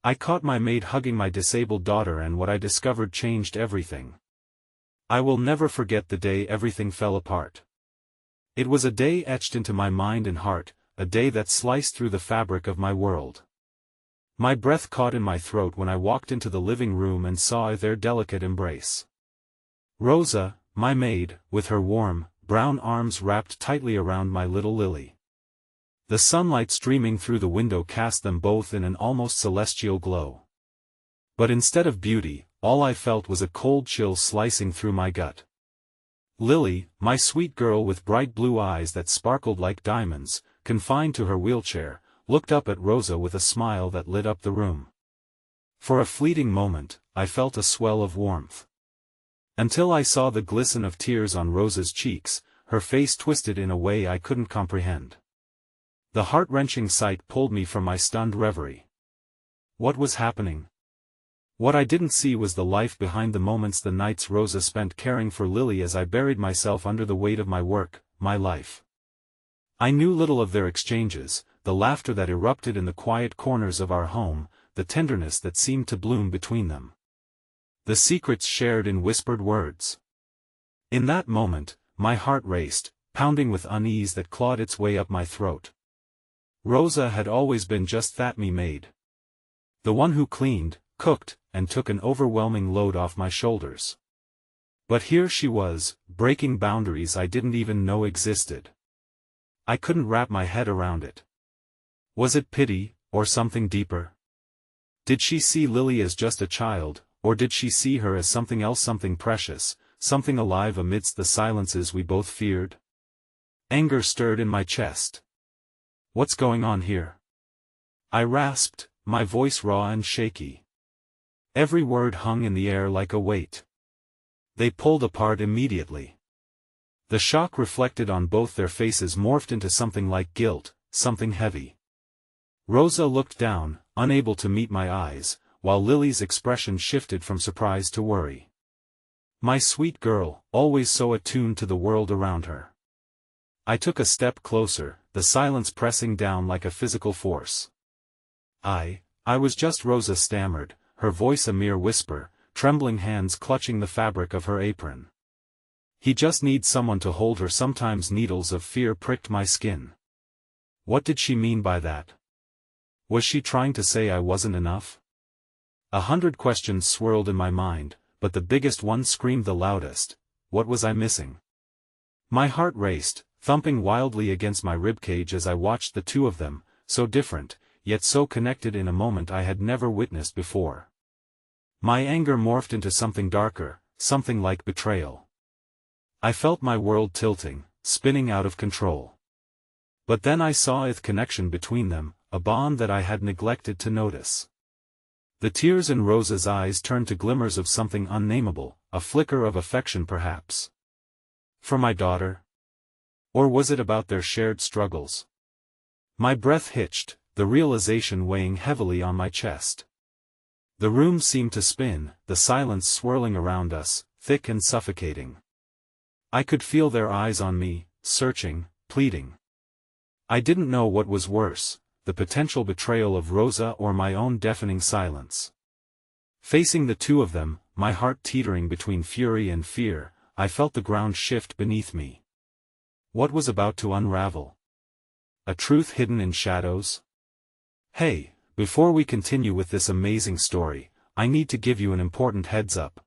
I caught my maid hugging my disabled daughter, and what I discovered changed everything. I will never forget the day everything fell apart. It was a day etched into my mind and heart, a day that sliced through the fabric of my world. My breath caught in my throat when I walked into the living room and saw their delicate embrace. Rosa, my maid, with her warm, brown arms wrapped tightly around my little Lily. The sunlight streaming through the window cast them both in an almost celestial glow. But instead of beauty, all I felt was a cold chill slicing through my gut. Lily, my sweet girl with bright blue eyes that sparkled like diamonds, confined to her wheelchair, looked up at Rosa with a smile that lit up the room. For a fleeting moment, I felt a swell of warmth. Until I saw the glisten of tears on Rosa's cheeks, her face twisted in a way I couldn't comprehend. The heart-wrenching sight pulled me from my stunned reverie. What was happening? What I didn't see was the life behind the moments, the nights Rosa spent caring for Lily as I buried myself under the weight of my work, my life. I knew little of their exchanges, the laughter that erupted in the quiet corners of our home, the tenderness that seemed to bloom between them. The secrets shared in whispered words. In that moment, my heart raced, pounding with unease that clawed its way up my throat. Rosa had always been just that, me maid. The one who cleaned, cooked, and took an overwhelming load off my shoulders. But here she was, breaking boundaries I didn't even know existed. I couldn't wrap my head around it. Was it pity, or something deeper? Did she see Lily as just a child, or did she see her as something else, something precious, something alive amidst the silences we both feared? Anger stirred in my chest. What's going on here? I rasped, my voice raw and shaky. Every word hung in the air like a weight. They pulled apart immediately. The shock reflected on both their faces morphed into something like guilt, something heavy. Rosa looked down, unable to meet my eyes, while Lily's expression shifted from surprise to worry. My sweet girl, always so attuned to the world around her. I took a step closer, the silence pressing down like a physical force. I was just, Rosa stammered, her voice a mere whisper, trembling hands clutching the fabric of her apron. He just needs someone to hold her. Sometimes needles of fear pricked my skin. What did she mean by that? Was she trying to say I wasn't enough? 100 questions swirled in my mind, but the biggest one screamed the loudest. What was I missing? My heart raced, thumping wildly against my ribcage as I watched the two of them, so different, yet so connected in a moment I had never witnessed before. My anger morphed into something darker, something like betrayal. I felt my world tilting, spinning out of control. But then I saw a connection between them, a bond that I had neglected to notice. The tears in Rosa's eyes turned to glimmers of something unnameable, a flicker of affection perhaps. For my daughter? Or was it about their shared struggles? My breath hitched, the realization weighing heavily on my chest. The room seemed to spin, the silence swirling around us, thick and suffocating. I could feel their eyes on me, searching, pleading. I didn't know what was worse, the potential betrayal of Rosa or my own deafening silence. Facing the two of them, my heart teetering between fury and fear, I felt the ground shift beneath me. What was about to unravel? A truth hidden in shadows? Hey, before we continue with this amazing story, I need to give you an important heads up.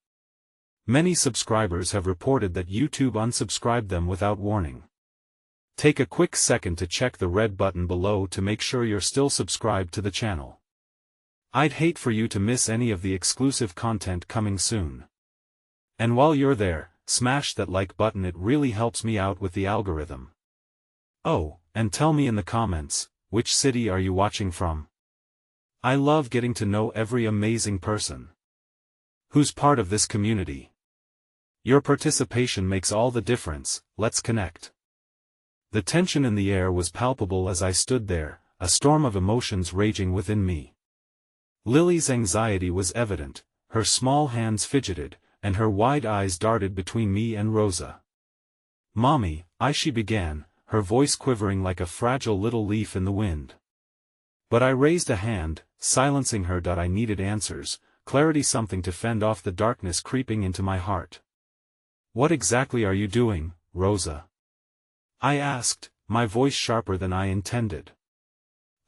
Many subscribers have reported that YouTube unsubscribed them without warning. Take a quick second to check the red button below to make sure you're still subscribed to the channel. I'd hate for you to miss any of the exclusive content coming soon. And while you're there, smash that like button, it really helps me out with the algorithm. Oh, and tell me in the comments, which city are you watching from? I love getting to know every amazing person who's part of this community. Your participation makes all the difference. Let's connect. The tension in the air was palpable as I stood there, a storm of emotions raging within me. Lily's anxiety was evident, her small hands fidgeted, and her wide eyes darted between me and Rosa. "Mommy," she began, her voice quivering like a fragile little leaf in the wind. But I raised a hand, silencing her. I needed answers, clarity, something to fend off the darkness creeping into my heart. "What exactly are you doing, Rosa?" I asked, my voice sharper than I intended.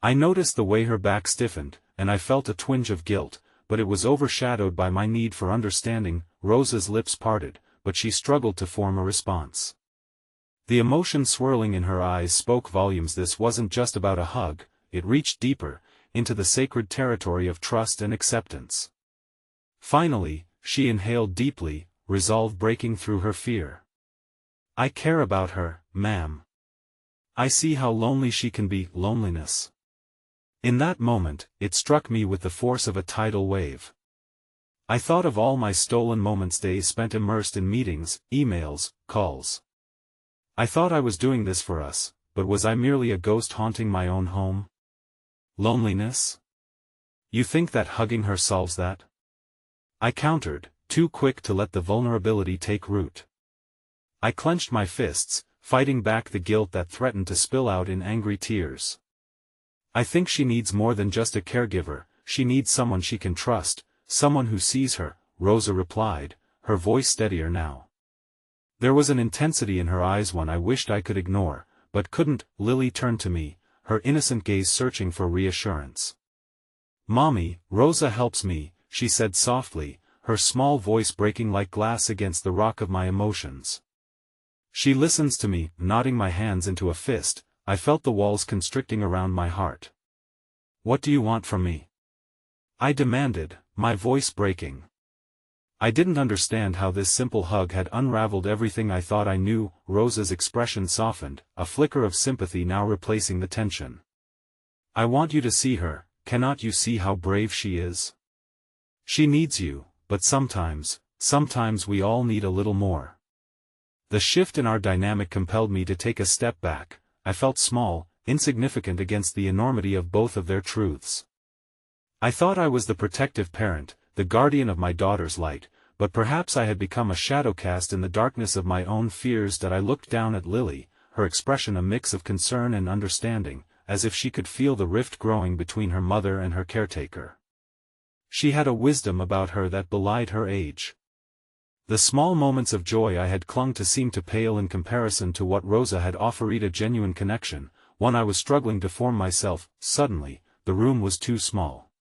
I noticed the way her back stiffened, and I felt a twinge of guilt, but it was overshadowed by my need for understanding. Rosa's lips parted, but she struggled to form a response. The emotion swirling in her eyes spoke volumes. This wasn't just about a hug, it reached deeper, into the sacred territory of trust and acceptance. Finally, she inhaled deeply, resolve breaking through her fear. "I care about her, ma'am. I see how lonely she can be." Loneliness. In that moment, it struck me with the force of a tidal wave. I thought of all my stolen moments, days spent immersed in meetings, emails, calls. I thought I was doing this for us, but was I merely a ghost haunting my own home? Loneliness? You think that hugging her solves that? I countered, too quick to let the vulnerability take root. I clenched my fists, fighting back the guilt that threatened to spill out in angry tears. "I think she needs more than just a caregiver, she needs someone she can trust, someone who sees her," Rosa replied, her voice steadier now. There was an intensity in her eyes one I wished I could ignore, but couldn't. Lily turned to me, her innocent gaze searching for reassurance. "Mommy, Rosa helps me," she said softly, her small voice breaking like glass against the rock of my emotions. "She listens to me." Nodding my hands into a fist, I felt the walls constricting around my heart. "What do you want from me?" I demanded, my voice breaking. I didn't understand how this simple hug had unraveled everything I thought I knew. Rosa's expression softened, a flicker of sympathy now replacing the tension. "I want you to see her. Cannot you see how brave she is? She needs you, but sometimes we all need a little more." The shift in our dynamic compelled me to take a step back. I felt small, insignificant against the enormity of both of their truths. I thought I was the protective parent, the guardian of my daughter's light, but perhaps I had become a shadow cast in the darkness of my own fears. That I looked down at Lily, her expression a mix of concern and understanding, as if she could feel the rift growing between her mother and her caretaker. She had a wisdom about her that belied her age. The small moments of joy I had clung to seemed to pale in comparison to what Rosa had offered, a genuine connection, one I was struggling to form myself. Suddenly, the room was too small.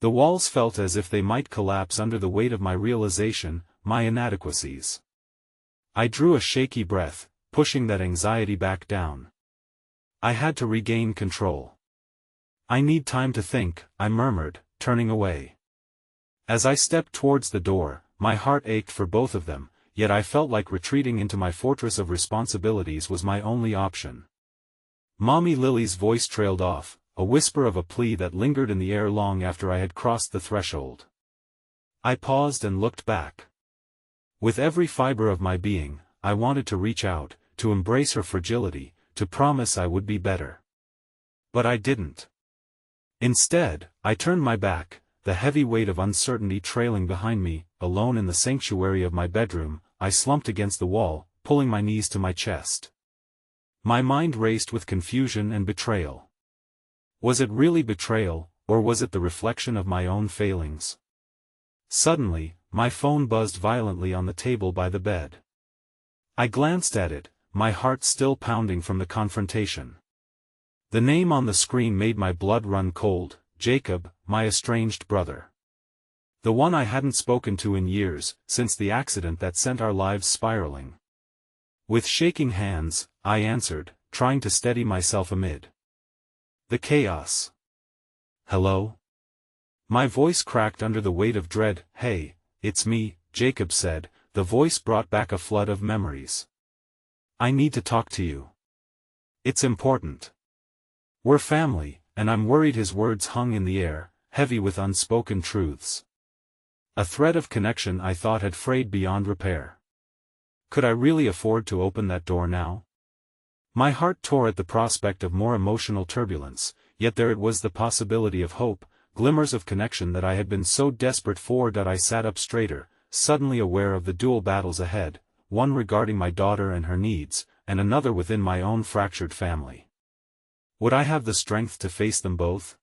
The walls felt as if they might collapse under the weight of my realization, my inadequacies. I drew a shaky breath, pushing that anxiety back down. I had to regain control. "I need time to think," I murmured, turning away. As I stepped towards the door, my heart ached for both of them, yet I felt like retreating into my fortress of responsibilities was my only option. "Mommy," Lily's voice trailed off, a whisper of a plea that lingered in the air long after I had crossed the threshold. I paused and looked back. With every fiber of my being, I wanted to reach out, to embrace her fragility, to promise I would be better. But I didn't. Instead, I turned my back, the heavy weight of uncertainty trailing behind me. Alone in the sanctuary of my bedroom, I slumped against the wall, pulling my knees to my chest. My mind raced with confusion and betrayal. Was it really betrayal, or was it the reflection of my own failings? Suddenly, my phone buzzed violently on the table by the bed. I glanced at it, my heart still pounding from the confrontation. The name on the screen made my blood run cold: Jacob, my estranged brother. The one I hadn't spoken to in years, since the accident that sent our lives spiraling. With shaking hands, I answered, trying to steady myself amid the chaos. "Hello?" My voice cracked under the weight of dread. "Hey, it's me," Jacob said, the voice brought back a flood of memories. "I need to talk to you. It's important. We're family, and I'm worried." His words hung in the air, heavy with unspoken truths. A thread of connection I thought had frayed beyond repair. Could I really afford to open that door now? My heart tore at the prospect of more emotional turbulence, yet there it was, the possibility of hope, glimmers of connection that I had been so desperate for. That I sat up straighter, suddenly aware of the dual battles ahead, one regarding my daughter and her needs, and another within my own fractured family. Would I have the strength to face them both?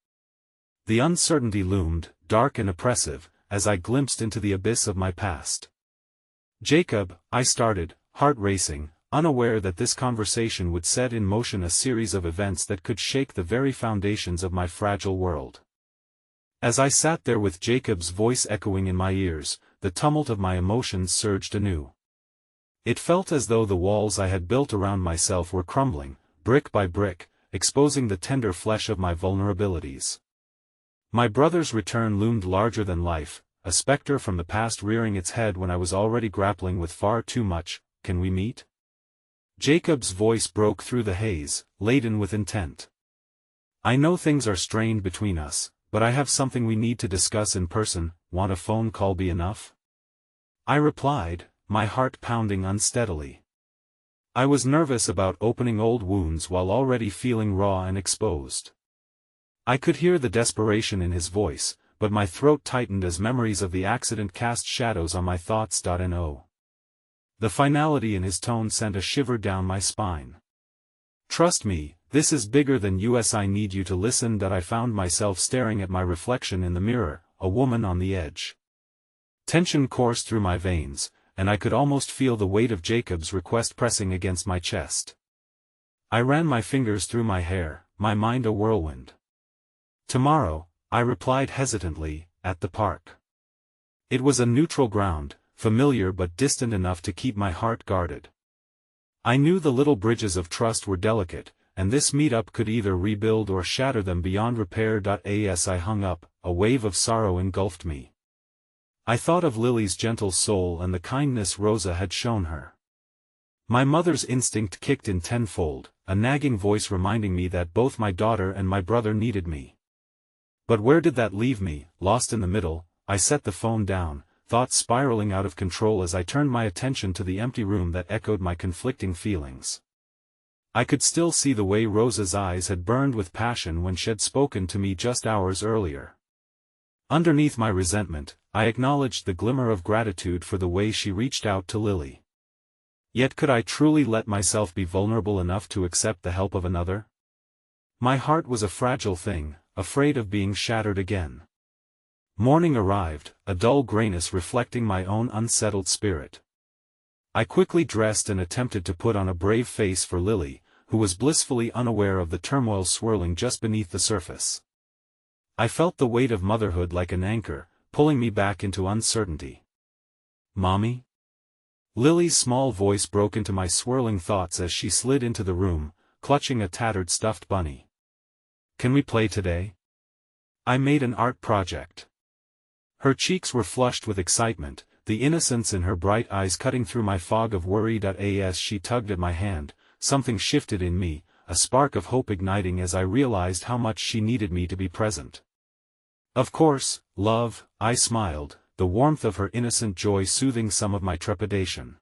The uncertainty loomed, dark and oppressive, as I glimpsed into the abyss of my past. "Jacob," I started, heart racing, unaware that this conversation would set in motion a series of events that could shake the very foundations of my fragile world. As I sat there with Jacob's voice echoing in my ears, the tumult of my emotions surged anew. It felt as though the walls I had built around myself were crumbling, brick by brick, exposing the tender flesh of my vulnerabilities. My brother's return loomed larger than life, a specter from the past rearing its head when I was already grappling with far too much. "Can we meet?" Jacob's voice broke through the haze, laden with intent. "I know things are strained between us, but I have something we need to discuss in person. Want a phone call be enough?" I replied, my heart pounding unsteadily. I was nervous about opening old wounds while already feeling raw and exposed. I could hear the desperation in his voice, but my throat tightened as memories of the accident cast shadows on my thoughts. No. The finality in his tone sent a shiver down my spine. "Trust me, this is bigger than us. I need you to listen." I found myself staring at my reflection in the mirror, a woman on the edge. Tension coursed through my veins, and I could almost feel the weight of Jacob's request pressing against my chest. I ran my fingers through my hair, my mind a whirlwind. "Tomorrow," I replied hesitantly, "at the park." It was a neutral ground, familiar but distant enough to keep my heart guarded. I knew the little bridges of trust were delicate, and this meet-up could either rebuild or shatter them beyond repair. As I hung up, a wave of sorrow engulfed me. I thought of Lily's gentle soul and the kindness Rosa had shown her. My mother's instinct kicked in tenfold, a nagging voice reminding me that both my daughter and my brother needed me. But where did that leave me? Lost in the middle. I set the phone down, thoughts spiraling out of control as I turned my attention to the empty room that echoed my conflicting feelings. I could still see the way Rosa's eyes had burned with passion when she had spoken to me just hours earlier. Underneath my resentment, I acknowledged the glimmer of gratitude for the way she reached out to Lily. Yet could I truly let myself be vulnerable enough to accept the help of another? My heart was a fragile thing, afraid of being shattered again. Morning arrived, a dull grayness reflecting my own unsettled spirit. I quickly dressed and attempted to put on a brave face for Lily, who was blissfully unaware of the turmoil swirling just beneath the surface. I felt the weight of motherhood like an anchor, pulling me back into uncertainty. "Mommy?" Lily's small voice broke into my swirling thoughts as she slid into the room, clutching a tattered stuffed bunny. "Can we play today? I made an art project." Her cheeks were flushed with excitement, the innocence in her bright eyes cutting through my fog of worry. As she tugged at my hand, something shifted in me, a spark of hope igniting as I realized how much she needed me to be present. "Of course, love," I smiled, the warmth of her innocent joy soothing some of my trepidation.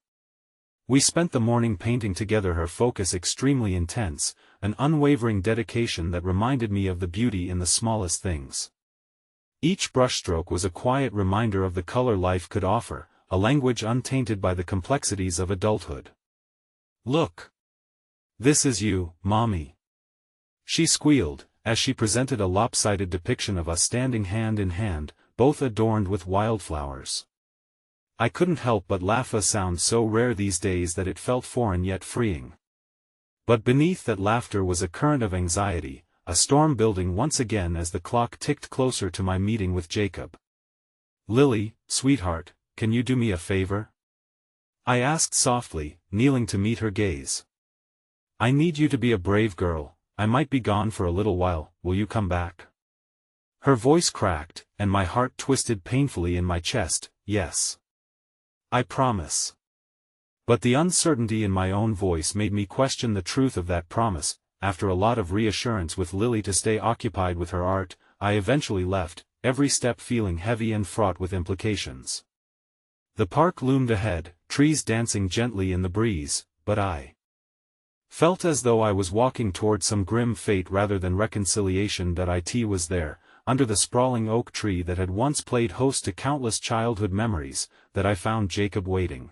We spent the morning painting together, her focus extremely intense, an unwavering dedication that reminded me of the beauty in the smallest things. Each brushstroke was a quiet reminder of the color life could offer, a language untainted by the complexities of adulthood. "Look. This is you, Mommy," she squealed, as she presented a lopsided depiction of us standing hand in hand, both adorned with wildflowers. I couldn't help but laugh, a sound so rare these days that it felt foreign yet freeing. But beneath that laughter was a current of anxiety, a storm building once again as the clock ticked closer to my meeting with Jacob. "Lily, sweetheart, can you do me a favor?" I asked softly, kneeling to meet her gaze. "I need you to be a brave girl. I might be gone for a little while. Will you come back?" Her voice cracked, and my heart twisted painfully in my chest. "Yes. I promise." But the uncertainty in my own voice made me question the truth of that promise. After a lot of reassurance with Lily to stay occupied with her art, I eventually left, every step feeling heavy and fraught with implications. The park loomed ahead, trees dancing gently in the breeze, but I felt as though I was walking toward some grim fate rather than reconciliation. It was there, under the sprawling oak tree that had once played host to countless childhood memories, that I found Jacob waiting.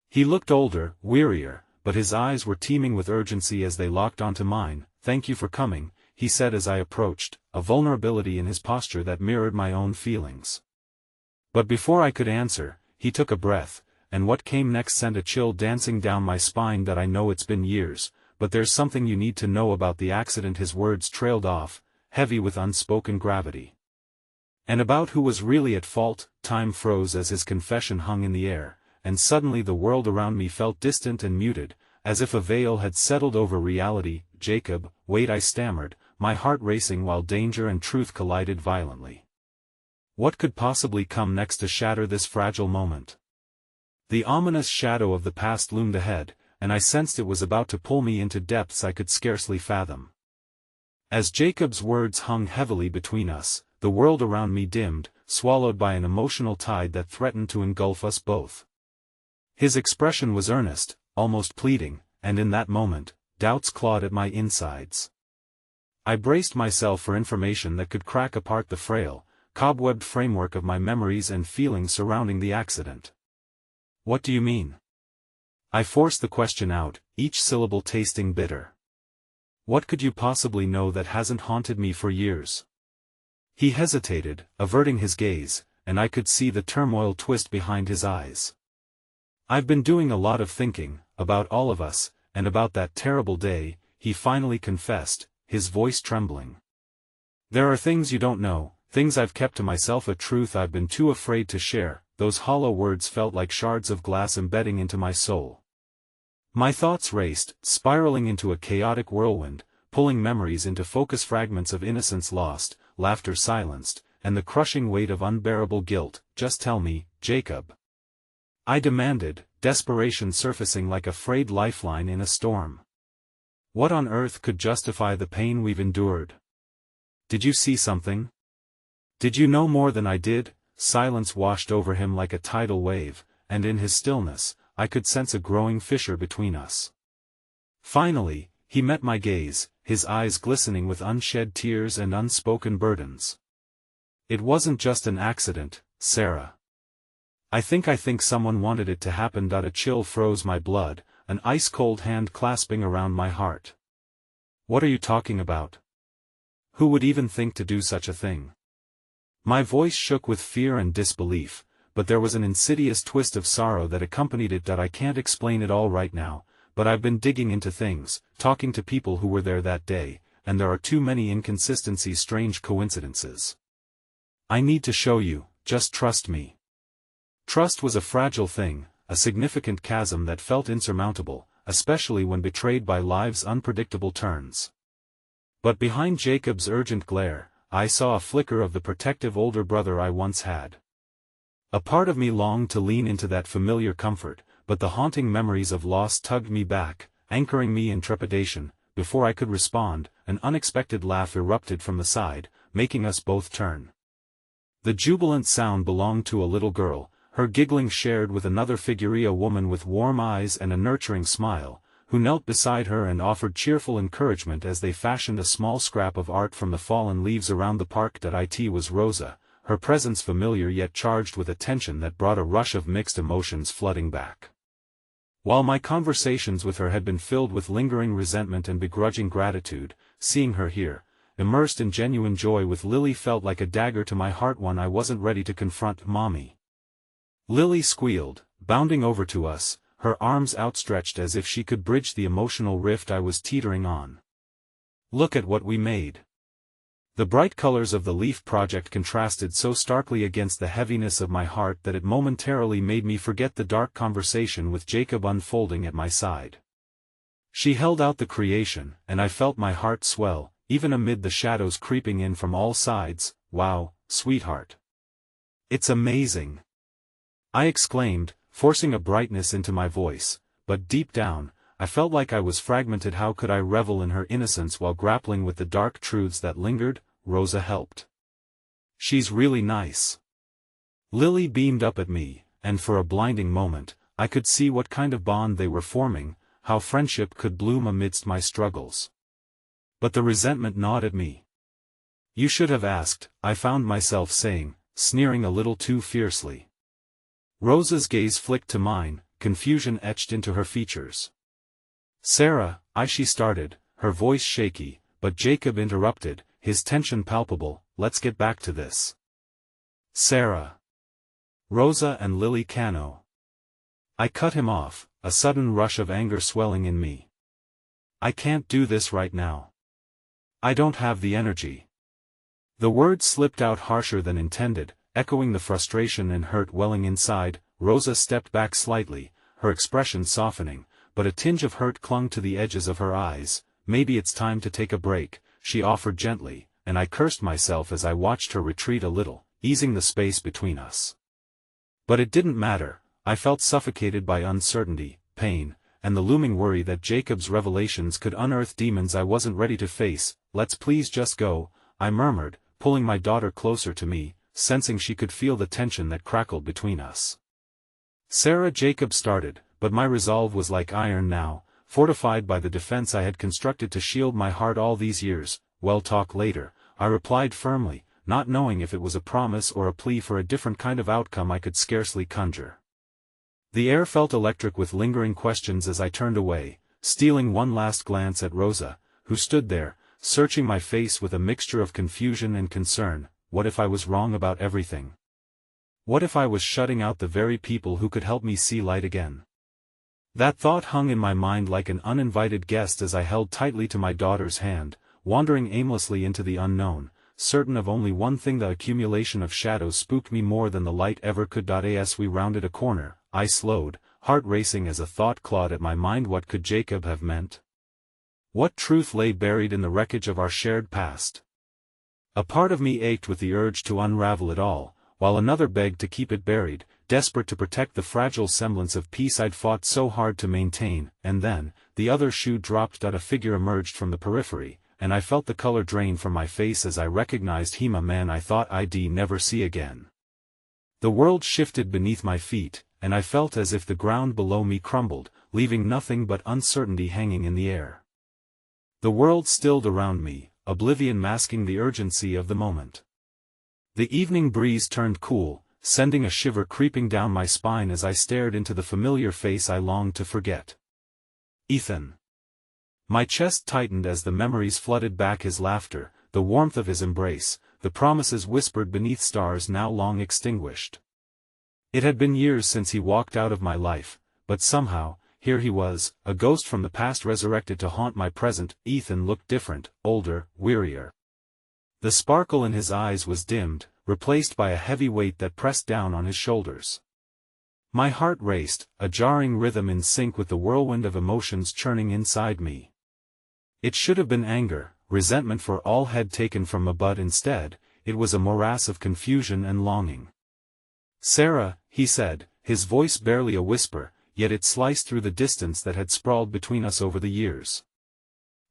He looked older, wearier, but his eyes were teeming with urgency as they locked onto mine. "Thank you for coming," he said as I approached, a vulnerability in his posture that mirrored my own feelings. But before I could answer, he took a breath, and what came next sent a chill dancing down my spine. That I know it's been years, but there's something you need to know about the accident. His words trailed off, heavy with unspoken gravity. And about who was really at fault. Time froze as his confession hung in the air, and suddenly the world around me felt distant and muted, as if a veil had settled over reality. Jacob, wait, I stammered, my heart racing while danger and truth collided violently. What could possibly come next to shatter this fragile moment? The ominous shadow of the past loomed ahead, and I sensed it was about to pull me into depths I could scarcely fathom. As Jacob's words hung heavily between us, the world around me dimmed, swallowed by an emotional tide that threatened to engulf us both. His expression was earnest, almost pleading, and in that moment, doubts clawed at my insides. I braced myself for information that could crack apart the frail, cobwebbed framework of my memories and feelings surrounding the accident. What do you mean? I forced the question out, each syllable tasting bitter. What could you possibly know that hasn't haunted me for years? He hesitated, averting his gaze, and I could see the turmoil twist behind his eyes. I've been doing a lot of thinking, about all of us, and about that terrible day, he finally confessed, his voice trembling. There are things you don't know, things I've kept to myself, a truth I've been too afraid to share. Those hollow words felt like shards of glass embedding into my soul. My thoughts raced, spiraling into a chaotic whirlwind, pulling memories into focus, fragments of innocence lost, laughter silenced, and the crushing weight of unbearable guilt. Just tell me, Jacob, I demanded, desperation surfacing like a frayed lifeline in a storm. What on earth could justify the pain we've endured? Did you see something? Did you know more than I did? Silence washed over him like a tidal wave, and in his stillness, I could sense a growing fissure between us. Finally, he met my gaze, his eyes glistening with unshed tears and unspoken burdens. It wasn't just an accident, Sarah. I think someone wanted it to happen. A chill froze my blood, an ice-cold hand clasping around my heart. What are you talking about? Who would even think to do such a thing? My voice shook with fear and disbelief, but there was an insidious twist of sorrow that accompanied it. I can't explain it all right now, but I've been digging into things, talking to people who were there that day, and there are too many inconsistencies, strange coincidences. I need to show you, just trust me. Trust was a fragile thing, a significant chasm that felt insurmountable, especially when betrayed by life's unpredictable turns. But behind Jacob's urgent glare, I saw a flicker of the protective older brother I once had. A part of me longed to lean into that familiar comfort, but the haunting memories of loss tugged me back, anchoring me in trepidation. Before I could respond, an unexpected laugh erupted from the side, making us both turn. The jubilant sound belonged to a little girl, her giggling shared with another figure, a woman with warm eyes and a nurturing smile, who knelt beside her and offered cheerful encouragement as they fashioned a small scrap of art from the fallen leaves around the park. It was Rosa, her presence familiar yet charged with a tension that brought a rush of mixed emotions flooding back. While my conversations with her had been filled with lingering resentment and begrudging gratitude, seeing her here, immersed in genuine joy with Lily, felt like a dagger to my heart, one I wasn't ready to confront. Mommy. Lily squealed, bounding over to us, her arms outstretched as if she could bridge the emotional rift I was teetering on. Look at what we made. The bright colors of the Leaf Project contrasted so starkly against the heaviness of my heart that it momentarily made me forget the dark conversation with Jacob unfolding at my side. She held out the creation, and I felt my heart swell, even amid the shadows creeping in from all sides. Wow, sweetheart. It's amazing! I exclaimed, forcing a brightness into my voice, but deep down, I felt like I was fragmented. How could I revel in her innocence while grappling with the dark truths that lingered? Rosa helped. She's really nice. Lily beamed up at me, and for a blinding moment, I could see what kind of bond they were forming, how friendship could bloom amidst my struggles. But the resentment gnawed at me. You should have asked, I found myself saying, sneering a little too fiercely. Rosa's gaze flicked to mine, confusion etched into her features. Sarah, she started, her voice shaky, but Jacob interrupted, his tension palpable. "Let's get back to this. Sarah. Rosa and Lily Cano." I cut him off, a sudden rush of anger swelling in me. "I can't do this right now. I don't have the energy." The words slipped out harsher than intended, echoing the frustration and hurt welling inside. Rosa stepped back slightly, her expression softening, but a tinge of hurt clung to the edges of her eyes. "Maybe it's time to take a break," she offered gently, and I cursed myself as I watched her retreat a little, easing the space between us. But it didn't matter. I felt suffocated by uncertainty, pain, and the looming worry that Jacob's revelations could unearth demons I wasn't ready to face. "Let's please just go," I murmured, pulling my daughter closer to me, sensing she could feel the tension that crackled between us. "Sarah," Jacob started, but my resolve was like iron now, fortified by the defense I had constructed to shield my heart all these years. "We'll talk later," I replied firmly, not knowing if it was a promise or a plea for a different kind of outcome I could scarcely conjure. The air felt electric with lingering questions as I turned away, stealing one last glance at Rosa, who stood there, searching my face with a mixture of confusion and concern. What if I was wrong about everything? What if I was shutting out the very people who could help me see light again? That thought hung in my mind like an uninvited guest as I held tightly to my daughter's hand, wandering aimlessly into the unknown, certain of only one thing: the accumulation of shadows spooked me more than the light ever could. As we rounded a corner, I slowed, heart racing as a thought clawed at my mind. What could Jacob have meant? What truth lay buried in the wreckage of our shared past? A part of me ached with the urge to unravel it all, while another begged to keep it buried, desperate to protect the fragile semblance of peace I'd fought so hard to maintain. And then, the other shoe dropped. A figure emerged from the periphery, and I felt the color drain from my face as I recognized him, a man I thought I'd never see again. The world shifted beneath my feet, and I felt as if the ground below me crumbled, leaving nothing but uncertainty hanging in the air. The world stilled around me, oblivion masking the urgency of the moment. The evening breeze turned cool, sending a shiver creeping down my spine as I stared into the familiar face I longed to forget. Ethan. My chest tightened as the memories flooded back: his laughter, the warmth of his embrace, the promises whispered beneath stars now long extinguished. It had been years since he walked out of my life, but somehow, here he was, a ghost from the past resurrected to haunt my present. Ethan looked different, older, wearier. The sparkle in his eyes was dimmed, replaced by a heavy weight that pressed down on his shoulders. My heart raced, a jarring rhythm in sync with the whirlwind of emotions churning inside me. It should have been anger, resentment for all had taken from me, but instead, it was a morass of confusion and longing. "Sarah," he said, his voice barely a whisper, yet it sliced through the distance that had sprawled between us over the years.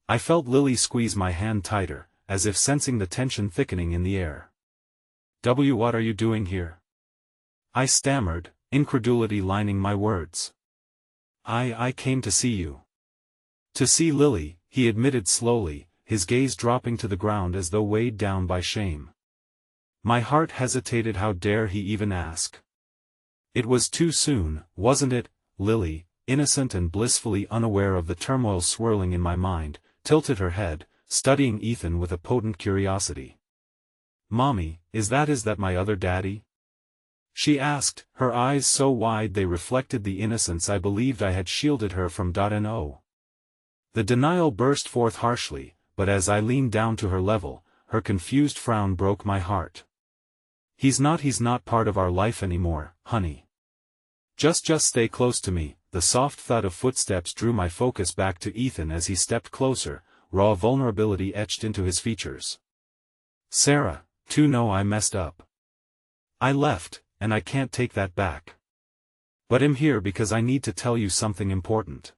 I felt Lily squeeze my hand tighter, as if sensing the tension thickening in the air. What are you doing here?" I stammered, incredulity lining my words. I came to see you." "To see Lily," he admitted slowly, his gaze dropping to the ground as though weighed down by shame. My heart hesitated. How dare he even ask? It was too soon, wasn't it? Lily, innocent and blissfully unaware of the turmoil swirling in my mind, tilted her head, studying Ethan with a potent curiosity. "Mommy, is that my other daddy?" she asked, her eyes so wide they reflected the innocence I believed I had shielded her from. No. The denial burst forth harshly, but as I leaned down to her level, her confused frown broke my heart. He's not part of our life anymore, honey. Just stay close to me." The soft thud of footsteps drew my focus back to Ethan as he stepped closer, raw vulnerability etched into his features. "Sarah, no, I messed up. I left, and I can't take that back. But I'm here because I need to tell you something important.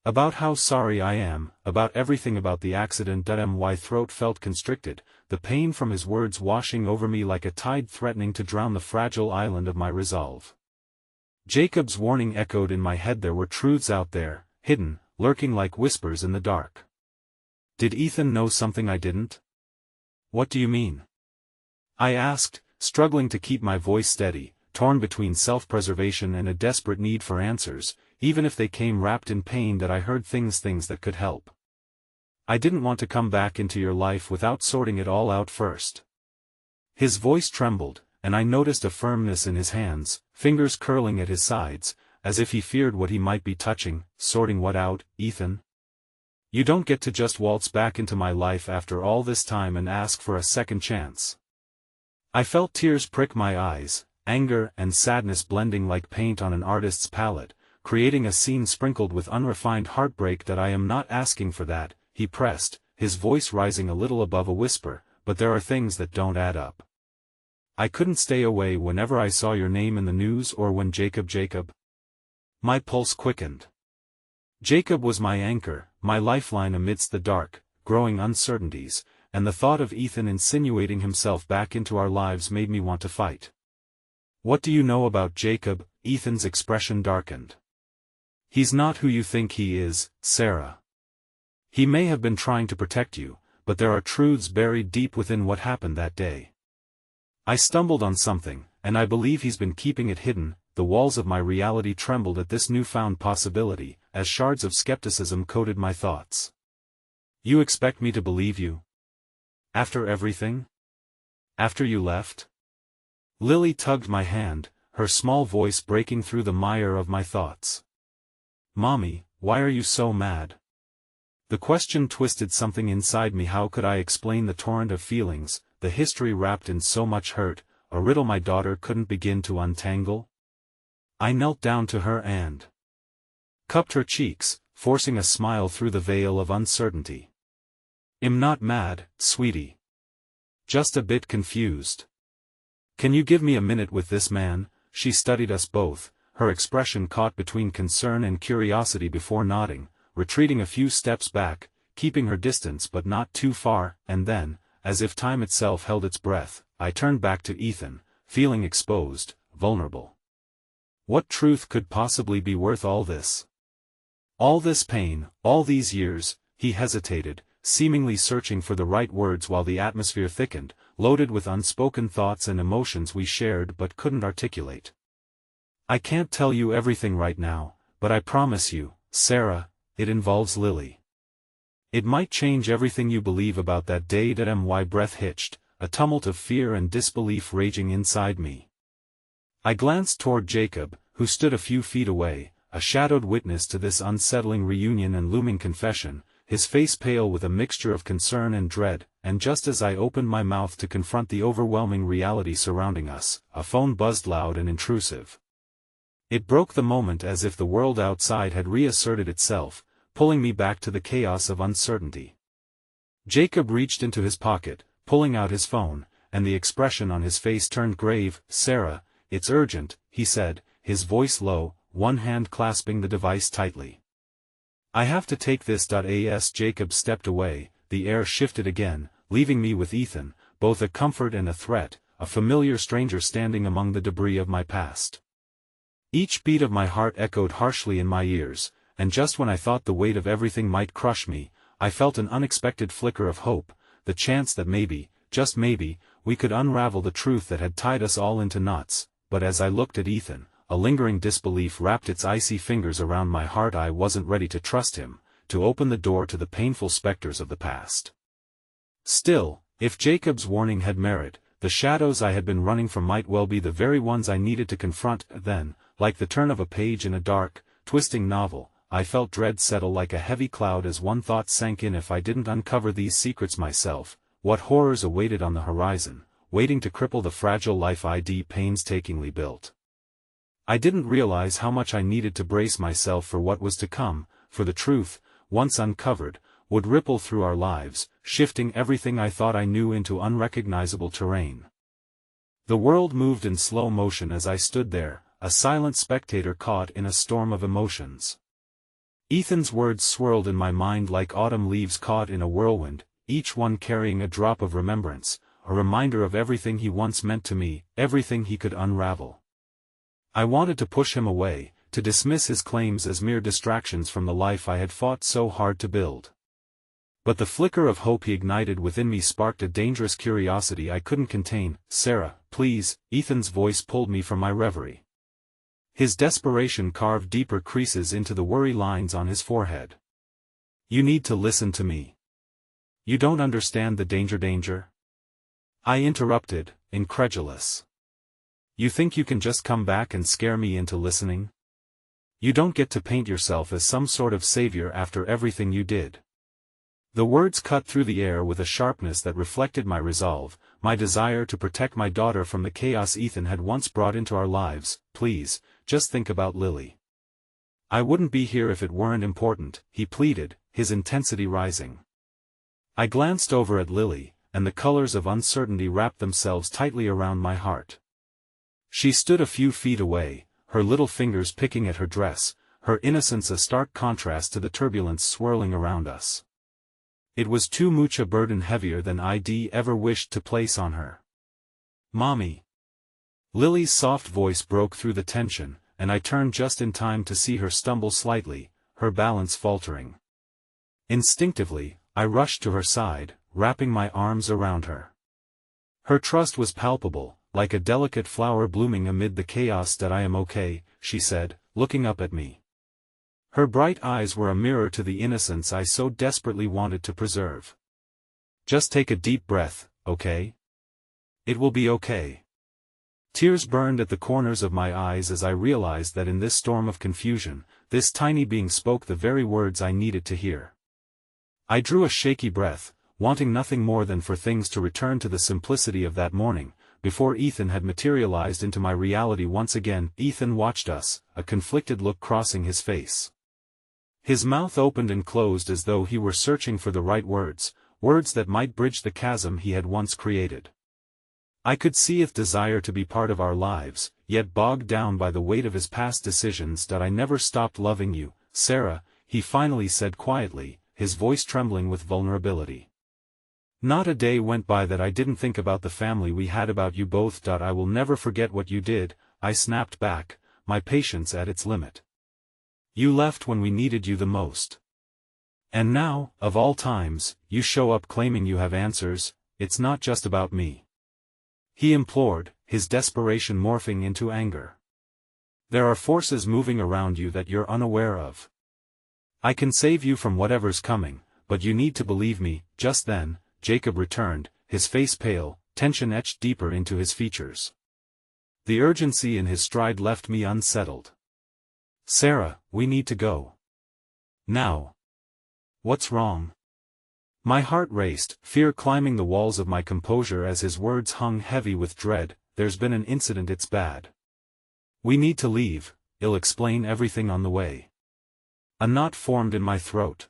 About how sorry I am, about everything, about the accident." My throat felt constricted, the pain from his words washing over me like a tide threatening to drown the fragile island of my resolve. Jacob's warning echoed in my head. There were truths out there, hidden, lurking like whispers in the dark. Did Ethan know something I didn't? "What do you mean?" I asked, struggling to keep my voice steady, torn between self-preservation and a desperate need for answers, even if they came wrapped in pain. That I heard things that could help. I didn't want to come back into your life without sorting it all out first. His voice trembled, and I noticed a firmness in his hands, fingers curling at his sides, as if he feared what he might be touching. Sorting what out, Ethan? You don't get to just waltz back into my life after all this time and ask for a second chance. I felt tears prick my eyes, anger and sadness blending like paint on an artist's palette, creating a scene sprinkled with unrefined heartbreak. That I am not asking for that, he pressed, his voice rising a little above a whisper, but there are things that don't add up. I couldn't stay away whenever I saw your name in the news or when Jacob. My pulse quickened. Jacob was my anchor, my lifeline amidst the dark, growing uncertainties, and the thought of Ethan insinuating himself back into our lives made me want to fight. What do you know about Jacob? Ethan's expression darkened. He's not who you think he is, Sarah. He may have been trying to protect you, but there are truths buried deep within what happened that day. I stumbled on something, and I believe he's been keeping it hidden. The walls of my reality trembled at this newfound possibility, as shards of skepticism coated my thoughts. You expect me to believe you? After everything? After you left? Lily tugged my hand, her small voice breaking through the mire of my thoughts. Mommy, why are you so mad? The question twisted something inside me. How could I explain the torrent of feelings, the history wrapped in so much hurt, a riddle my daughter couldn't begin to untangle? I knelt down to her and cupped her cheeks, forcing a smile through the veil of uncertainty. I'm not mad, sweetie. Just a bit confused. Can you give me a minute with this man? She studied us both, her expression caught between concern and curiosity before nodding, retreating a few steps back, keeping her distance but not too far, and then, as if time itself held its breath, I turned back to Ethan, feeling exposed, vulnerable. What truth could possibly be worth all this? All this pain, all these years? He hesitated, seemingly searching for the right words while the atmosphere thickened, loaded with unspoken thoughts and emotions we shared but couldn't articulate. I can't tell you everything right now, but I promise you, Sarah, it involves Lily. It might change everything you believe about that day. My breath hitched, a tumult of fear and disbelief raging inside me. I glanced toward Jacob, who stood a few feet away, a shadowed witness to this unsettling reunion and looming confession, his face pale with a mixture of concern and dread, and just as I opened my mouth to confront the overwhelming reality surrounding us, a phone buzzed loud and intrusive. It broke the moment as if the world outside had reasserted itself, pulling me back to the chaos of uncertainty. Jacob reached into his pocket, pulling out his phone, and the expression on his face turned grave. Sarah, it's urgent, he said, his voice low, one hand clasping the device tightly. I have to take this. As Jacob stepped away, the air shifted again, leaving me with Ethan, both a comfort and a threat, a familiar stranger standing among the debris of my past. Each beat of my heart echoed harshly in my ears, and just when I thought the weight of everything might crush me, I felt an unexpected flicker of hope, the chance that maybe, just maybe, we could unravel the truth that had tied us all into knots. But as I looked at Ethan, a lingering disbelief wrapped its icy fingers around my heart. I wasn't ready to trust him, to open the door to the painful specters of the past. Still, if Jacob's warning had merit, the shadows I had been running from might well be the very ones I needed to confront. Then, like the turn of a page in a dark, twisting novel, I felt dread settle like a heavy cloud as one thought sank in. If I didn't uncover these secrets myself, what horrors awaited on the horizon, waiting to cripple the fragile life I'd painstakingly built. I didn't realize how much I needed to brace myself for what was to come, for the truth, once uncovered, would ripple through our lives, shifting everything I thought I knew into unrecognizable terrain. The world moved in slow motion as I stood there, a silent spectator caught in a storm of emotions. Ethan's words swirled in my mind like autumn leaves caught in a whirlwind, each one carrying a drop of remembrance, a reminder of everything he once meant to me, everything he could unravel. I wanted to push him away, to dismiss his claims as mere distractions from the life I had fought so hard to build. But the flicker of hope he ignited within me sparked a dangerous curiosity I couldn't contain. Sarah, please, Ethan's voice pulled me from my reverie. His desperation carved deeper creases into the worry lines on his forehead. You need to listen to me. You don't understand the danger. I interrupted, incredulous. You think you can just come back and scare me into listening? You don't get to paint yourself as some sort of savior after everything you did. The words cut through the air with a sharpness that reflected my resolve, my desire to protect my daughter from the chaos Ethan had once brought into our lives. Please, just think about Lily. I wouldn't be here if it weren't important, he pleaded, his intensity rising. I glanced over at Lily, and the colors of uncertainty wrapped themselves tightly around my heart. She stood a few feet away, her little fingers picking at her dress, her innocence a stark contrast to the turbulence swirling around us. It was too much a burden heavier than I'd ever wished to place on her. Mommy. Lily's soft voice broke through the tension, and I turned just in time to see her stumble slightly, her balance faltering. Instinctively, I rushed to her side, wrapping my arms around her. Her trust was palpable, like a delicate flower blooming amid the chaos. "That I am okay," she said, looking up at me. Her bright eyes were a mirror to the innocence I so desperately wanted to preserve. "Just take a deep breath, okay? It will be okay." Tears burned at the corners of my eyes as I realized that in this storm of confusion, this tiny being spoke the very words I needed to hear. I drew a shaky breath, wanting nothing more than for things to return to the simplicity of that morning, before Ethan had materialized into my reality once again. Ethan watched us, a conflicted look crossing his face. His mouth opened and closed as though he were searching for the right words, words that might bridge the chasm he had once created. I could see his desire to be part of our lives, yet bogged down by the weight of his past decisions. "That I never stopped loving you, Sarah," he finally said quietly, his voice trembling with vulnerability. "Not a day went by that I didn't think about the family we had, about you both. I will never forget what you did," I snapped back, my patience at its limit. "You left when we needed you the most. And now, of all times, you show up claiming you have answers. It's not just about me," he implored, his desperation morphing into anger. "There are forces moving around you that you're unaware of. I can save you from whatever's coming, but you need to believe me." Just then, Jacob returned, his face pale, tension etched deeper into his features. The urgency in his stride left me unsettled. "Sarah, we need to go. Now." "What's wrong?" My heart raced, fear climbing the walls of my composure as his words hung heavy with dread. "There's been an incident. It's bad. We need to leave. I'll explain everything on the way." A knot formed in my throat.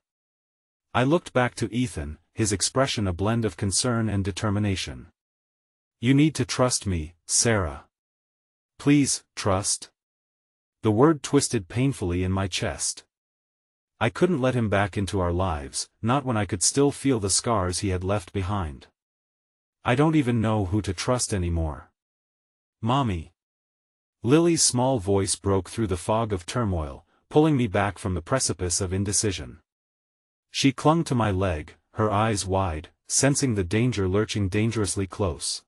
I looked back to Ethan, his expression a blend of concern and determination. "You need to trust me, Sarah. Please, trust." The word twisted painfully in my chest. I couldn't let him back into our lives, not when I could still feel the scars he had left behind. "I don't even know who to trust anymore." "Mommy." Lily's small voice broke through the fog of turmoil, pulling me back from the precipice of indecision. She clung to my leg, her eyes wide, sensing the danger lurching dangerously close.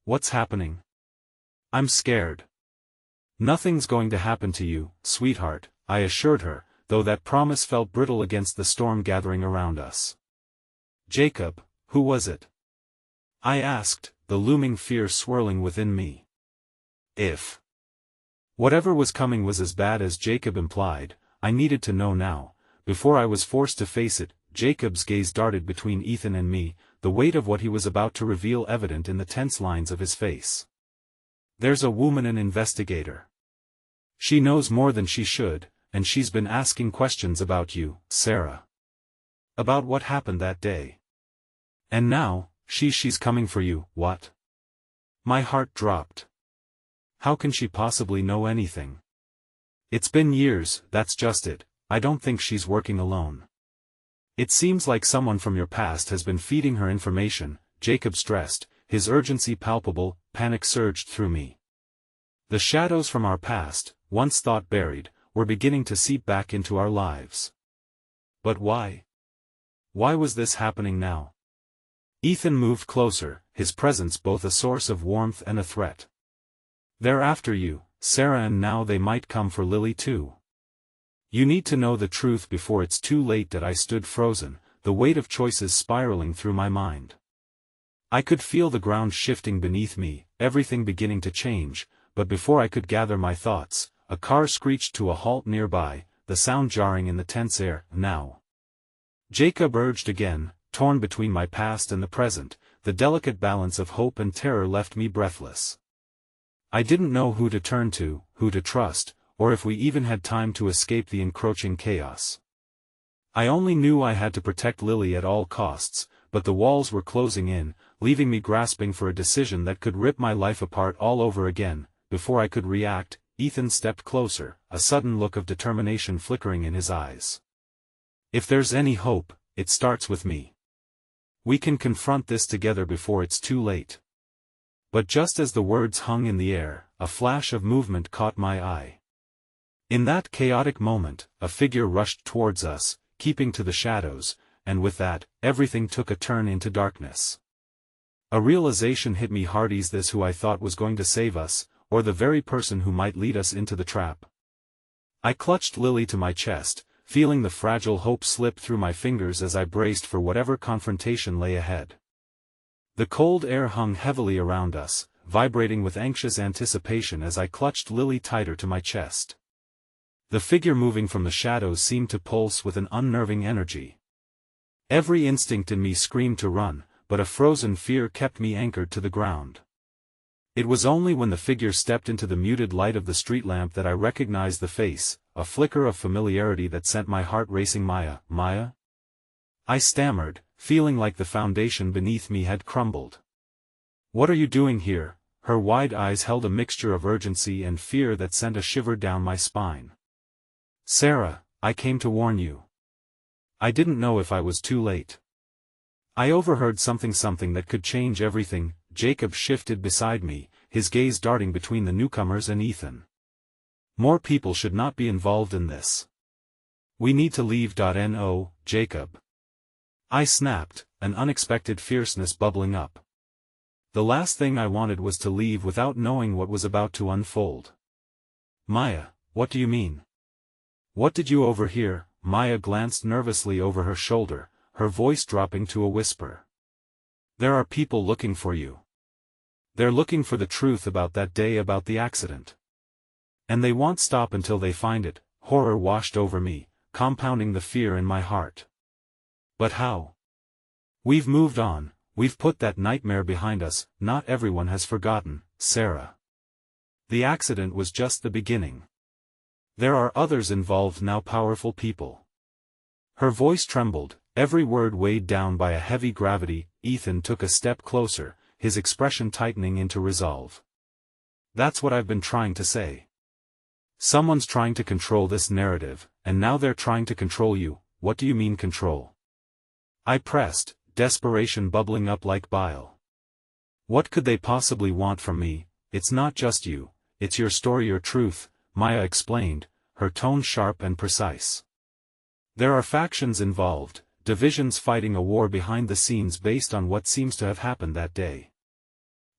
"What's happening?" "I'm scared." "Nothing's going to happen to you, sweetheart," I assured her, though that promise felt brittle against the storm gathering around us. "Jacob, who was it?" I asked, the looming fear swirling within me. If whatever was coming was as bad as Jacob implied, I needed to know now, before I was forced to face it. Jacob's gaze darted between Ethan and me, the weight of what he was about to reveal evident in the tense lines of his face. "There's a woman, an investigator. She knows more than she should, and she's been asking questions about you, Sarah. About what happened that day. And now, she's coming for you." "What?" My heart dropped. How can she possibly know anything? "It's been years, that's just it. I don't think she's working alone. It seems like someone from your past has been feeding her information," Jacob stressed, his urgency palpable. Panic surged through me. The shadows from our past, once thought buried, were beginning to seep back into our lives. But why? Why was this happening now? Ethan moved closer, his presence both a source of warmth and a threat. "They're after you, Sarah, and now they might come for Lily too. You need to know the truth before it's too late." That I stood frozen, the weight of choices spiraling through my mind. I could feel the ground shifting beneath me, everything beginning to change, but before I could gather my thoughts, a car screeched to a halt nearby, the sound jarring in the tense air. Now, Jacob urged again, torn between my past and the present. The delicate balance of hope and terror left me breathless. I didn't know who to turn to, who to trust, or if we even had time to escape the encroaching chaos. I only knew I had to protect Lily at all costs, but the walls were closing in, leaving me grasping for a decision that could rip my life apart all over again. Before I could react, Ethan stepped closer, a sudden look of determination flickering in his eyes. "If there's any hope, it starts with me. We can confront this together before it's too late." But just as the words hung in the air, a flash of movement caught my eye. In that chaotic moment, a figure rushed towards us, keeping to the shadows, and with that, everything took a turn into darkness. A realization hit me hard. Is this who I thought was going to save us, or the very person who might lead us into the trap? I clutched Lily to my chest, feeling the fragile hope slip through my fingers as I braced for whatever confrontation lay ahead. The cold air hung heavily around us, vibrating with anxious anticipation as I clutched Lily tighter to my chest. The figure moving from the shadows seemed to pulse with an unnerving energy. Every instinct in me screamed to run, but a frozen fear kept me anchored to the ground. It was only when the figure stepped into the muted light of the street lamp that I recognized the face, a flicker of familiarity that sent my heart racing. "Maya, Maya?" I stammered, feeling like the foundation beneath me had crumbled. "What are you doing here?" Her wide eyes held a mixture of urgency and fear that sent a shiver down my spine. "Sarah, I came to warn you." I didn't know if I was too late. "I overheard something that could change everything." Jacob shifted beside me, his gaze darting between the newcomers and Ethan. "More people should not be involved in this. We need to leave. No, Jacob." I snapped, an unexpected fierceness bubbling up. The last thing I wanted was to leave without knowing what was about to unfold. "Maya, what do you mean? What did you overhear?" Maya glanced nervously over her shoulder, her voice dropping to a whisper. "There are people looking for you. They're looking for the truth about that day, about the accident. And they won't stop until they find it." Horror washed over me, compounding the fear in my heart. "But how? We've moved on, we've put that nightmare behind us. Not everyone has forgotten, Sarah. The accident was just the beginning. There are others involved now, powerful people." Her voice trembled, every word weighed down by a heavy gravity. Ethan took a step closer, his expression tightening into resolve. "That's what I've been trying to say. Someone's trying to control this narrative, and now they're trying to control you." "What do you mean, control?" I pressed, desperation bubbling up like bile. "What could they possibly want from me? It's not just you, it's your story, your truth," Maya explained, her tone sharp and precise. "There are factions involved, divisions fighting a war behind the scenes based on what seems to have happened that day.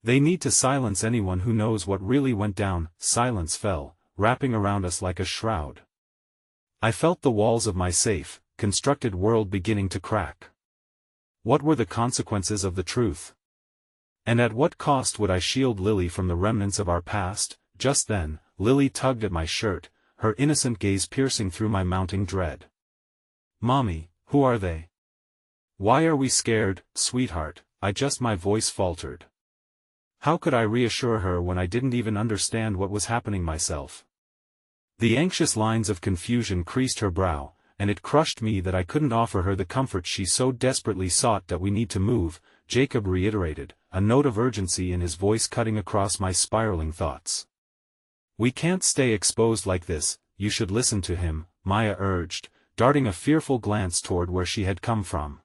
They need to silence anyone who knows what really went down." Silence fell, wrapping around us like a shroud. I felt the walls of my safe, constructed world beginning to crack. What were the consequences of the truth? And at what cost would I shield Lily from the remnants of our past? Just then, Lily tugged at my shirt, her innocent gaze piercing through my mounting dread. "Mommy, who are they? Why are we scared, sweetheart?" My voice faltered. How could I reassure her when I didn't even understand what was happening myself? The anxious lines of confusion creased her brow, and it crushed me that I couldn't offer her the comfort she so desperately sought. "That we need to move," Jacob reiterated, a note of urgency in his voice cutting across my spiraling thoughts. "We can't stay exposed like this." "You should listen to him," Maya urged, darting a fearful glance toward where she had come from.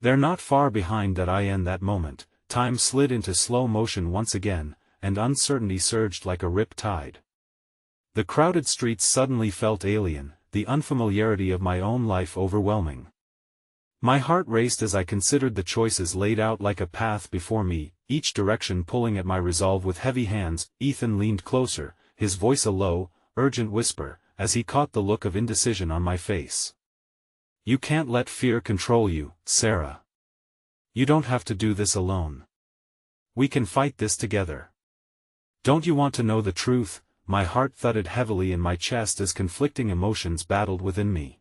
"They're not far behind." In that moment, time slid into slow motion once again, and uncertainty surged like a rip tide. The crowded streets suddenly felt alien, the unfamiliarity of my own life overwhelming. My heart raced as I considered the choices laid out like a path before me, each direction pulling at my resolve with heavy hands. Ethan leaned closer, his voice a low, urgent whisper, as he caught the look of indecision on my face. You can't let fear control you, Sarah. You don't have to do this alone. We can fight this together. Don't you want to know the truth? My heart thudded heavily in my chest as conflicting emotions battled within me.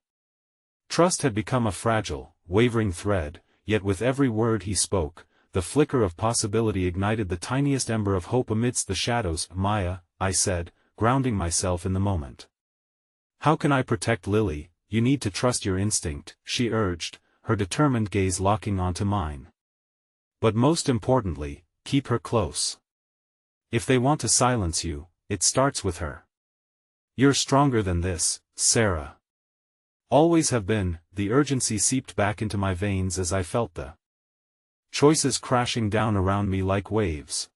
Trust had become a fragile, wavering thread, yet with every word he spoke, the flicker of possibility ignited the tiniest ember of hope amidst the shadows. Maya, I said, grounding myself in the moment. How can I protect Lily? You need to trust your instinct, she urged, her determined gaze locking onto mine. But most importantly, keep her close. If they want to silence you, it starts with her. You're stronger than this, Sarah. Always have been. The urgency seeped back into my veins as I felt the choices crashing down around me like waves.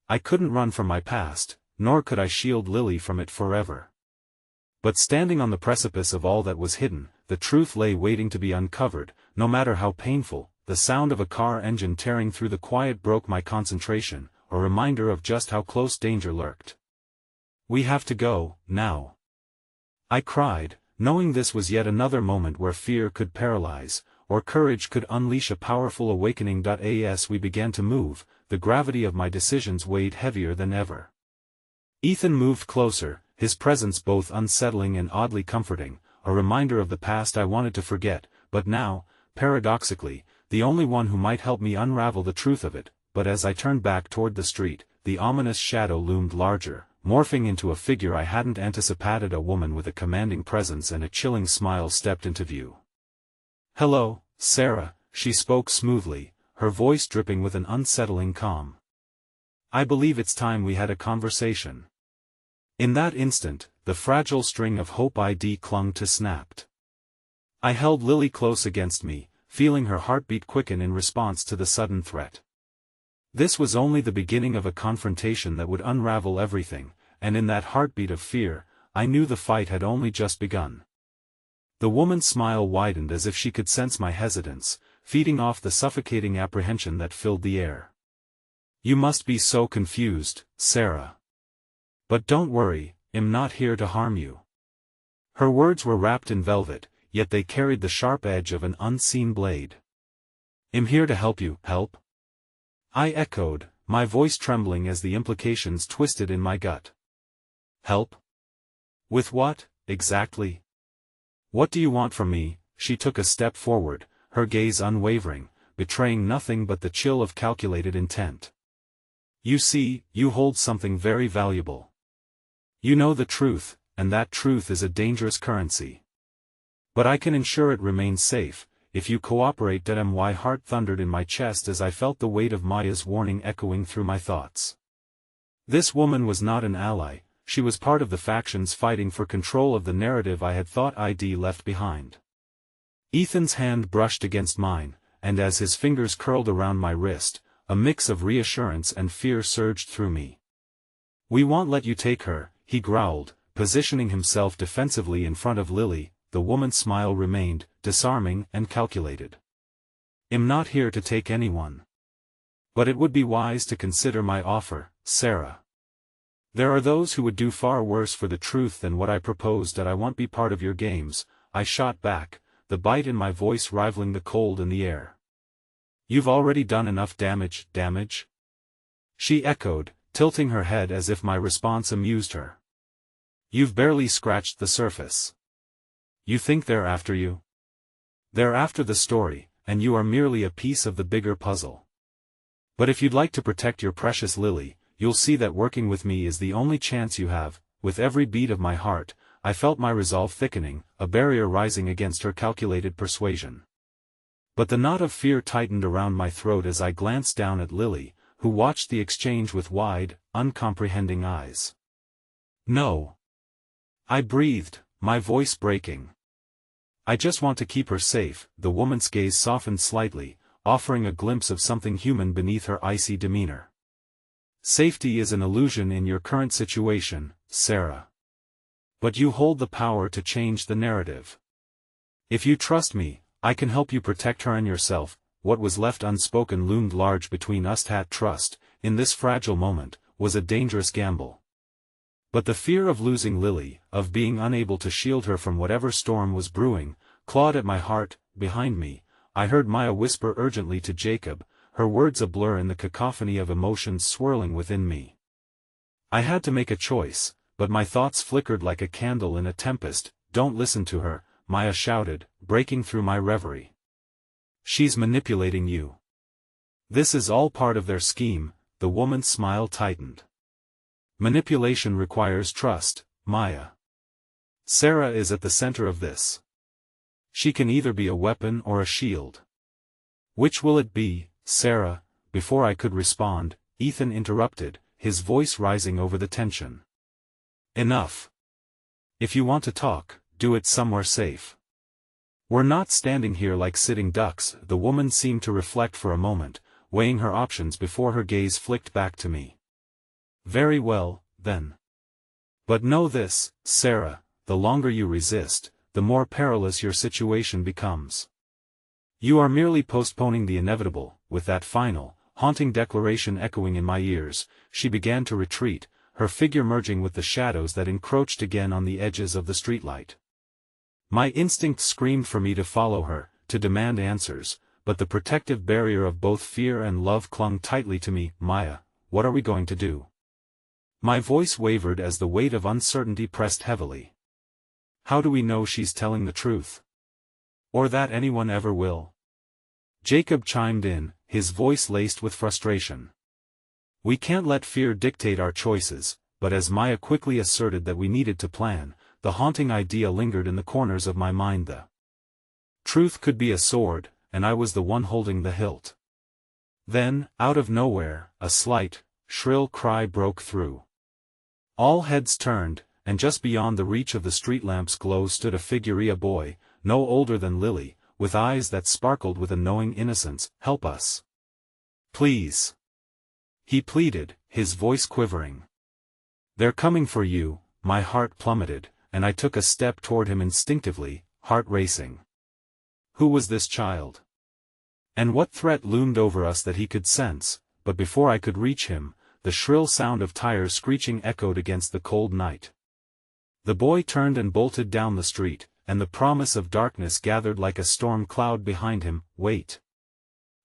I couldn't run from my past, nor could I shield Lily from it forever. But standing on the precipice of all that was hidden, the truth lay waiting to be uncovered. No matter how painful, the sound of a car engine tearing through the quiet broke my concentration, a reminder of just how close danger lurked. We have to go, now. I cried, knowing this was yet another moment where fear could paralyze, or courage could unleash a powerful awakening. As we began to move, the gravity of my decisions weighed heavier than ever. Ethan moved closer, his presence both unsettling and oddly comforting, a reminder of the past I wanted to forget, but now, paradoxically, the only one who might help me unravel the truth of it. But as I turned back toward the street, the ominous shadow loomed larger, morphing into a figure I hadn't anticipated. A woman with a commanding presence and a chilling smile stepped into view. "Hello, Sarah," she spoke smoothly, her voice dripping with an unsettling calm. "I believe it's time we had a conversation." In that instant, the fragile string of hope I'd clung to snapped. I held Lily close against me, feeling her heartbeat quicken in response to the sudden threat. This was only the beginning of a confrontation that would unravel everything, and in that heartbeat of fear, I knew the fight had only just begun. The woman's smile widened as if she could sense my hesitance, feeding off the suffocating apprehension that filled the air. "You must be so confused, Sarah. But don't worry, I'm not here to harm you." Her words were wrapped in velvet, yet they carried the sharp edge of an unseen blade. "I'm here to help you." "Help?" I echoed, my voice trembling as the implications twisted in my gut. "Help? With what, exactly? What do you want from me?" She took a step forward, her gaze unwavering, betraying nothing but the chill of calculated intent. "You see, you hold something very valuable. You know the truth, and that truth is a dangerous currency. But I can ensure it remains safe, if you cooperate." My heart thundered in my chest as I felt the weight of Maya's warning echoing through my thoughts. This woman was not an ally, she was part of the factions fighting for control of the narrative I had thought I'd left behind. Ethan's hand brushed against mine, and as his fingers curled around my wrist, a mix of reassurance and fear surged through me. "We won't let you take her," he growled, positioning himself defensively in front of Lily. The woman's smile remained, disarming and calculated. "I'm not here to take anyone. But it would be wise to consider my offer, Sarah. There are those who would do far worse for the truth than what I proposed. I won't be part of your games," I shot back, the bite in my voice rivaling the cold in the air. "You've already done enough damage." "Damage?" she echoed, tilting her head as if my response amused her. "You've barely scratched the surface. You think they're after you? They're after the story, and you are merely a piece of the bigger puzzle. But if you'd like to protect your precious Lily, you'll see that working with me is the only chance you have." With every beat of my heart, I felt my resolve thickening, a barrier rising against her calculated persuasion. But the knot of fear tightened around my throat as I glanced down at Lily, who watched the exchange with wide, uncomprehending eyes. "No," I breathed, my voice breaking. "I just want to keep her safe." The woman's gaze softened slightly, offering a glimpse of something human beneath her icy demeanor. "Safety is an illusion in your current situation, Sarah. But you hold the power to change the narrative. If you trust me, I can help you protect her and yourself." What was left unspoken loomed large between us. Trust, in this fragile moment, was a dangerous gamble. But the fear of losing Lily, of being unable to shield her from whatever storm was brewing, clawed at my heart. Behind me, I heard Maya whisper urgently to Jacob, her words a blur in the cacophony of emotions swirling within me. I had to make a choice, but my thoughts flickered like a candle in a tempest. Don't listen to her, Maya shouted, breaking through my reverie. She's manipulating you. This is all part of their scheme. The woman's smile tightened. Manipulation requires trust, Maya. Sarah is at the center of this. She can either be a weapon or a shield. Which will it be, Sarah? Before I could respond, Ethan interrupted, his voice rising over the tension. Enough. If you want to talk, do it somewhere safe. We're not standing here like sitting ducks. The woman seemed to reflect for a moment, weighing her options before her gaze flicked back to me. Very well, then. But know this, Sarah, the longer you resist, the more perilous your situation becomes. You are merely postponing the inevitable. With that final, haunting declaration echoing in my ears, she began to retreat, her figure merging with the shadows that encroached again on the edges of the streetlight. My instinct screamed for me to follow her, to demand answers, but the protective barrier of both fear and love clung tightly to me. Maya, what are we going to do? My voice wavered as the weight of uncertainty pressed heavily. How do we know she's telling the truth? Or that anyone ever will? Jacob chimed in, his voice laced with frustration. We can't let fear dictate our choices, but as Maya quickly asserted that we needed to plan, the haunting idea lingered in the corners of my mind. The truth could be a sword, and I was the one holding the hilt. Then, out of nowhere, a slight, shrill cry broke through. All heads turned, and just beyond the reach of the street lamp's glow stood a figure, a boy, no older than Lily, with eyes that sparkled with a knowing innocence. Help us. Please. He pleaded, his voice quivering. They're coming for you. My heart plummeted, and I took a step toward him instinctively, heart racing. Who was this child? And what threat loomed over us that he could sense? But before I could reach him, the shrill sound of tires screeching echoed against the cold night. The boy turned and bolted down the street, and the promise of darkness gathered like a storm cloud behind him. Wait.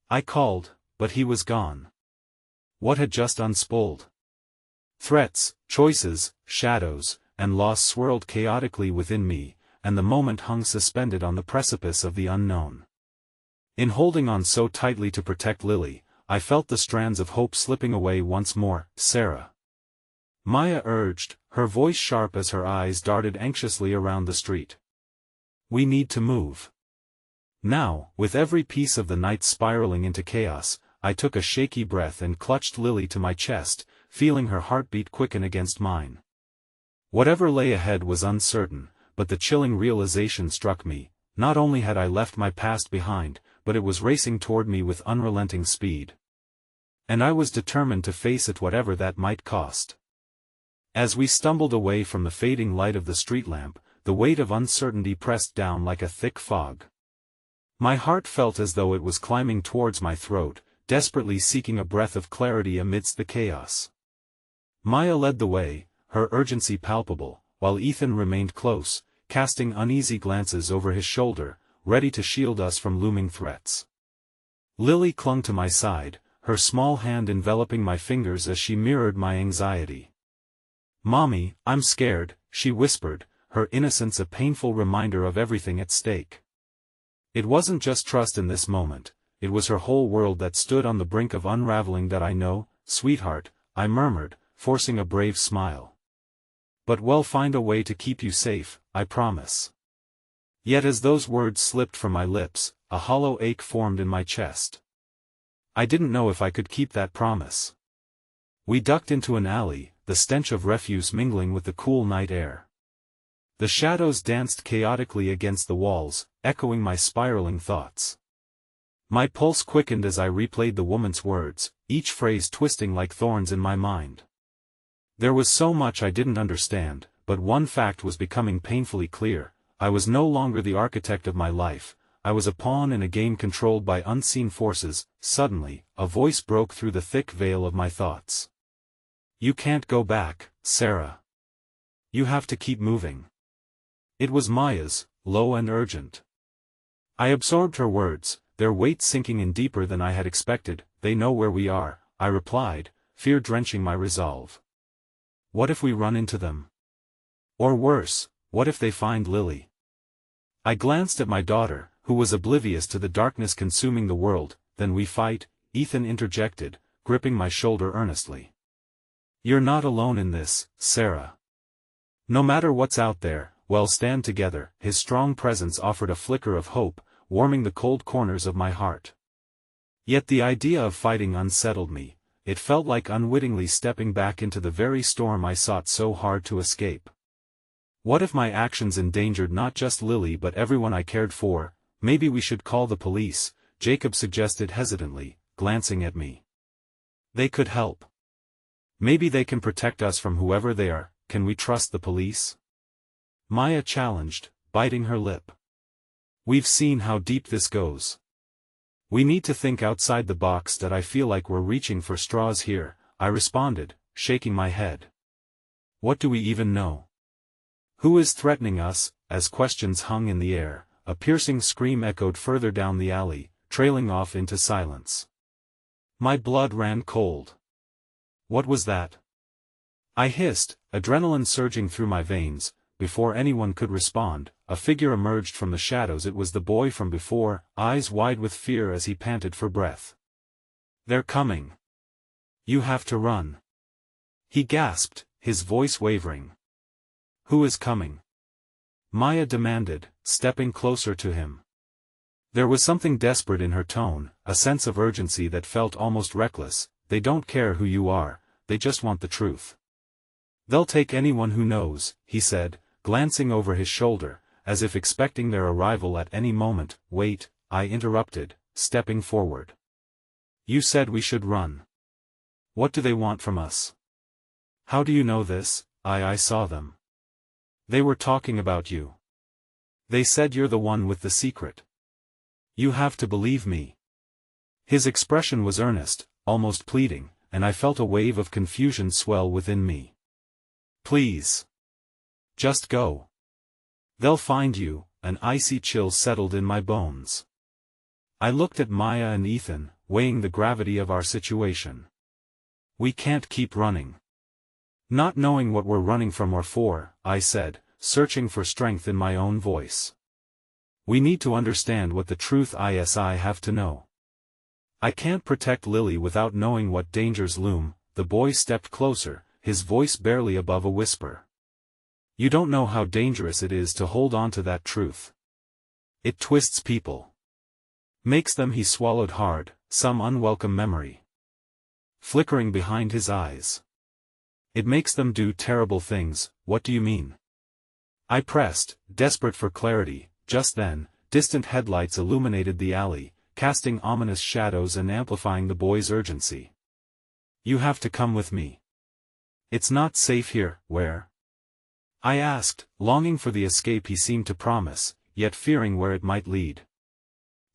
I called, but he was gone. What had just unspooled? Threats, choices, shadows, and loss swirled chaotically within me, and the moment hung suspended on the precipice of the unknown. In holding on so tightly to protect Lily, I felt the strands of hope slipping away once more. Sarah. Maya urged, her voice sharp as her eyes darted anxiously around the street. We need to move. Now, with every piece of the night spiraling into chaos, I took a shaky breath and clutched Lily to my chest, feeling her heartbeat quicken against mine. Whatever lay ahead was uncertain, but the chilling realization struck me. Not only had I left my past behind, but it was racing toward me with unrelenting speed. And I was determined to face it whatever that might cost. As we stumbled away from the fading light of the street lamp, the weight of uncertainty pressed down like a thick fog. My heart felt as though it was climbing towards my throat, desperately seeking a breath of clarity amidst the chaos. Maya led the way, her urgency palpable, while Ethan remained close, casting uneasy glances over his shoulder, ready to shield us from looming threats. Lily clung to my side, her small hand enveloping my fingers as she mirrored my anxiety. Mommy, I'm scared, she whispered, her innocence a painful reminder of everything at stake. It wasn't just trust in this moment, it was her whole world that stood on the brink of unraveling. That I know, sweetheart, I murmured, forcing a brave smile. But we'll find a way to keep you safe, I promise. Yet as those words slipped from my lips, a hollow ache formed in my chest. I didn't know if I could keep that promise. We ducked into an alley, the stench of refuse mingling with the cool night air. The shadows danced chaotically against the walls, echoing my spiraling thoughts. My pulse quickened as I replayed the woman's words, each phrase twisting like thorns in my mind. There was so much I didn't understand, but one fact was becoming painfully clear: I was no longer the architect of my life, I was a pawn in a game controlled by unseen forces. Suddenly, a voice broke through the thick veil of my thoughts. You can't go back, Sarah. You have to keep moving. It was Maya's, low and urgent. I absorbed her words, their weight sinking in deeper than I had expected. They know where we are, I replied, fear drenching my resolve. What if we run into them? Or worse, what if they find Lily? I glanced at my daughter, who was oblivious to the darkness consuming the world. Then we fight, Ethan interjected, gripping my shoulder earnestly. You're not alone in this, Sarah. No matter what's out there, we'll stand together. His strong presence offered a flicker of hope, warming the cold corners of my heart. Yet the idea of fighting unsettled me. It felt like unwittingly stepping back into the very storm I sought so hard to escape. What if my actions endangered not just Lily but everyone I cared for? Maybe we should call the police, Jacob suggested hesitantly, glancing at me. They could help. Maybe they can protect us from whoever they are. Can we trust the police? Maya challenged, biting her lip. We've seen how deep this goes. We need to think outside the box. That I feel like we're reaching for straws here, I responded, shaking my head. What do we even know? Who is threatening us? As questions hung in the air, a piercing scream echoed further down the alley, trailing off into silence. My blood ran cold. What was that? I hissed, adrenaline surging through my veins. Before anyone could respond, a figure emerged from the shadows. It was the boy from before, eyes wide with fear as he panted for breath. They're coming. You have to run. He gasped, his voice wavering. Who is coming? Maya demanded, stepping closer to him. There was something desperate in her tone, a sense of urgency that felt almost reckless. They don't care who you are, they just want the truth. They'll take anyone who knows, he said, glancing over his shoulder, as if expecting their arrival at any moment. Wait, I interrupted, stepping forward. You said we should run. What do they want from us? How do you know this? I saw them. They were talking about you. They said you're the one with the secret. You have to believe me. His expression was earnest, almost pleading, and I felt a wave of confusion swell within me. Please. Just go. They'll find you. An icy chill settled in my bones. I looked at Maya and Ethan, weighing the gravity of our situation. We can't keep running. Not knowing what we're running from or for, I said, searching for strength in my own voice. We need to understand what the truth is. I have to know. I can't protect Lily without knowing what dangers loom. The boy stepped closer, his voice barely above a whisper. You don't know how dangerous it is to hold on to that truth. It twists people. Makes them. He swallowed hard, some unwelcome memory flickering behind his eyes. It makes them do terrible things. What do you mean? I pressed, desperate for clarity. Just then, distant headlights illuminated the alley, casting ominous shadows and amplifying the boy's urgency. You have to come with me. It's not safe here. Where? I asked, longing for the escape he seemed to promise, yet fearing where it might lead.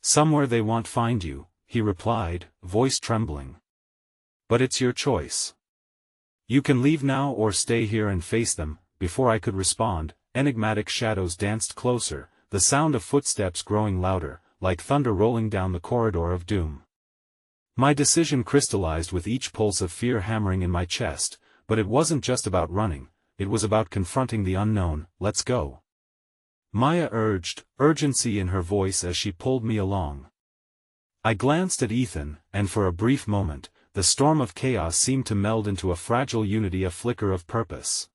Somewhere they won't find you, he replied, voice trembling. But it's your choice. You can leave now or stay here and face them. Before I could respond, enigmatic shadows danced closer, the sound of footsteps growing louder, like thunder rolling down the corridor of doom. My decision crystallized with each pulse of fear hammering in my chest, but it wasn't just about running, it was about confronting the unknown. Let's go. Maya urged, urgency in her voice as she pulled me along. I glanced at Ethan, and for a brief moment, the storm of chaos seemed to meld into a fragile unity, a flicker of purpose.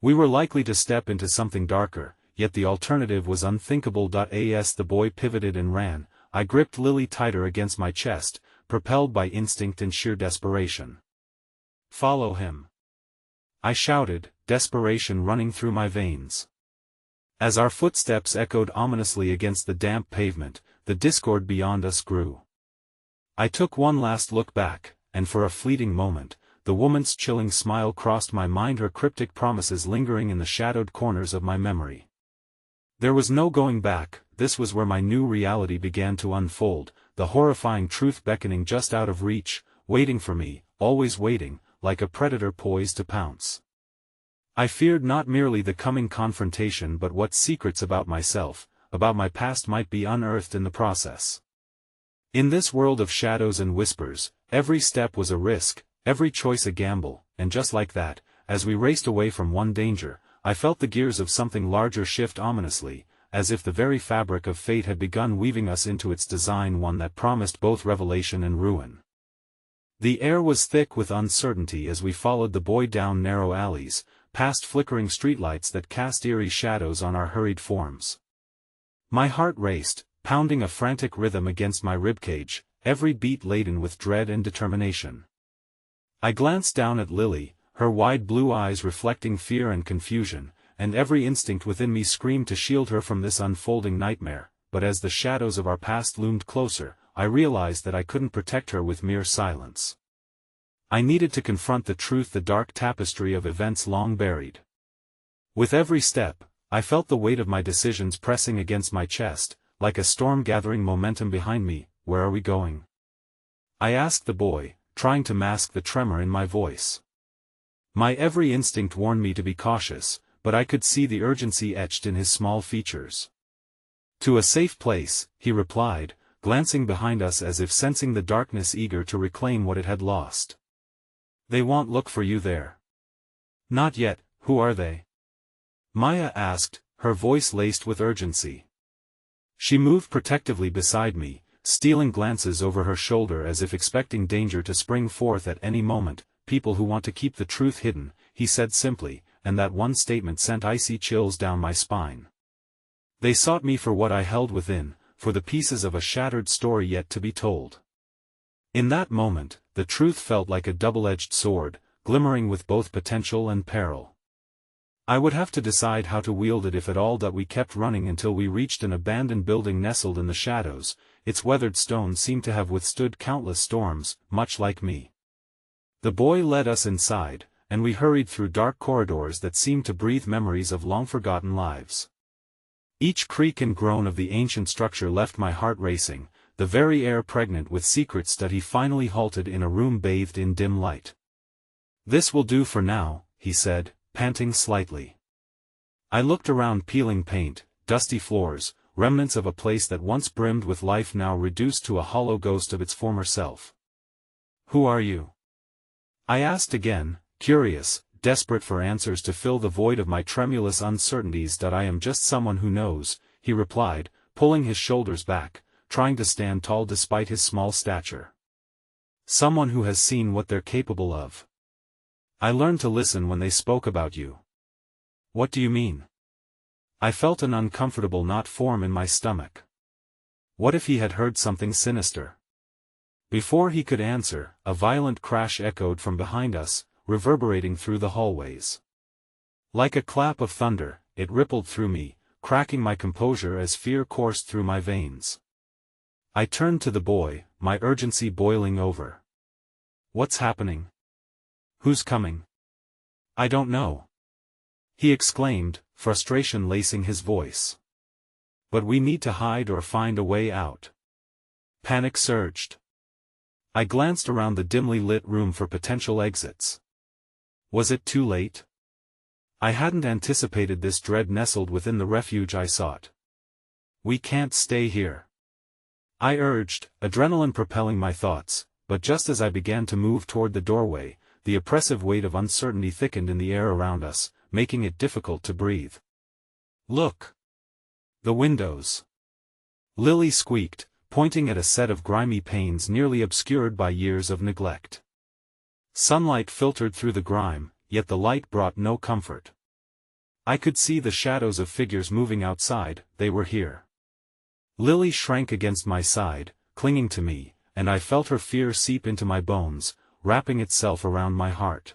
We were likely to step into something darker, yet the alternative was unthinkable. As the boy pivoted and ran, I gripped Lily tighter against my chest, propelled by instinct and sheer desperation. Follow him. I shouted, desperation running through my veins. As our footsteps echoed ominously against the damp pavement, the discord beyond us grew. I took one last look back, and for a fleeting moment, the woman's chilling smile crossed my mind, her cryptic promises lingering in the shadowed corners of my memory. There was no going back. This was where my new reality began to unfold, the horrifying truth beckoning just out of reach, waiting for me, always waiting, like a predator poised to pounce. I feared not merely the coming confrontation but what secrets about myself about my past might be unearthed in the process. In this world of shadows and whispers, every step was a risk, every choice a gamble, and just like that, as we raced away from one danger, I felt the gears of something larger shift ominously, as if the very fabric of fate had begun weaving us into its design, one that promised both revelation and ruin. The air was thick with uncertainty as we followed the boy down narrow alleys, past flickering streetlights that cast eerie shadows on our hurried forms. My heart raced, pounding a frantic rhythm against my ribcage, every beat laden with dread and determination. I glanced down at Lily, her wide blue eyes reflecting fear and confusion, and every instinct within me screamed to shield her from this unfolding nightmare, but as the shadows of our past loomed closer, I realized that I couldn't protect her with mere silence. I needed to confront the truth, the dark tapestry of events long buried. With every step, I felt the weight of my decisions pressing against my chest, like a storm gathering momentum behind me. Where are we going? I asked the boy, trying to mask the tremor in my voice. My every instinct warned me to be cautious, but I could see the urgency etched in his small features. To a safe place, he replied, glancing behind us as if sensing the darkness eager to reclaim what it had lost. They won't look for you there. Not yet. Who are they? Maya asked, her voice laced with urgency. She moved protectively beside me, stealing glances over her shoulder as if expecting danger to spring forth at any moment. People who want to keep the truth hidden, he said simply, and that one statement sent icy chills down my spine. They sought me for what I held within, for the pieces of a shattered story yet to be told. In that moment, the truth felt like a double-edged sword, glimmering with both potential and peril. I would have to decide how to wield it, if at all. That we kept running until we reached an abandoned building nestled in the shadows. Its weathered stones seemed to have withstood countless storms, much like me. The boy led us inside, and we hurried through dark corridors that seemed to breathe memories of long-forgotten lives. Each creak and groan of the ancient structure left my heart racing, the very air pregnant with secrets. That he finally halted in a room bathed in dim light. "This will do for now," he said, panting slightly. I looked around. Peeling paint, dusty floors, remnants of a place that once brimmed with life now reduced to a hollow ghost of its former self. "Who are you?" I asked again, curious, desperate for answers to fill the void of my tremulous uncertainties. "That I am just someone who knows," he replied, pulling his shoulders back, trying to stand tall despite his small stature. "Someone who has seen what they're capable of. I learned to listen when they spoke about you." "What do you mean?" I felt an uncomfortable knot form in my stomach. What if he had heard something sinister? Before he could answer, a violent crash echoed from behind us, reverberating through the hallways. Like a clap of thunder, it rippled through me, cracking my composure as fear coursed through my veins. I turned to the boy, my urgency boiling over. "What's happening? Who's coming?" "I don't know," he exclaimed, frustration lacing his voice. "But we need to hide or find a way out." Panic surged. I glanced around the dimly lit room for potential exits. Was it too late? I hadn't anticipated this dread nestled within the refuge I sought. "We can't stay here," I urged, adrenaline propelling my thoughts, but just as I began to move toward the doorway, the oppressive weight of uncertainty thickened in the air around us, making it difficult to breathe. "Look! The windows!" Lily squeaked, pointing at a set of grimy panes nearly obscured by years of neglect. Sunlight filtered through the grime, yet the light brought no comfort. I could see the shadows of figures moving outside. They were here. Lily shrank against my side, clinging to me, and I felt her fear seep into my bones, wrapping itself around my heart.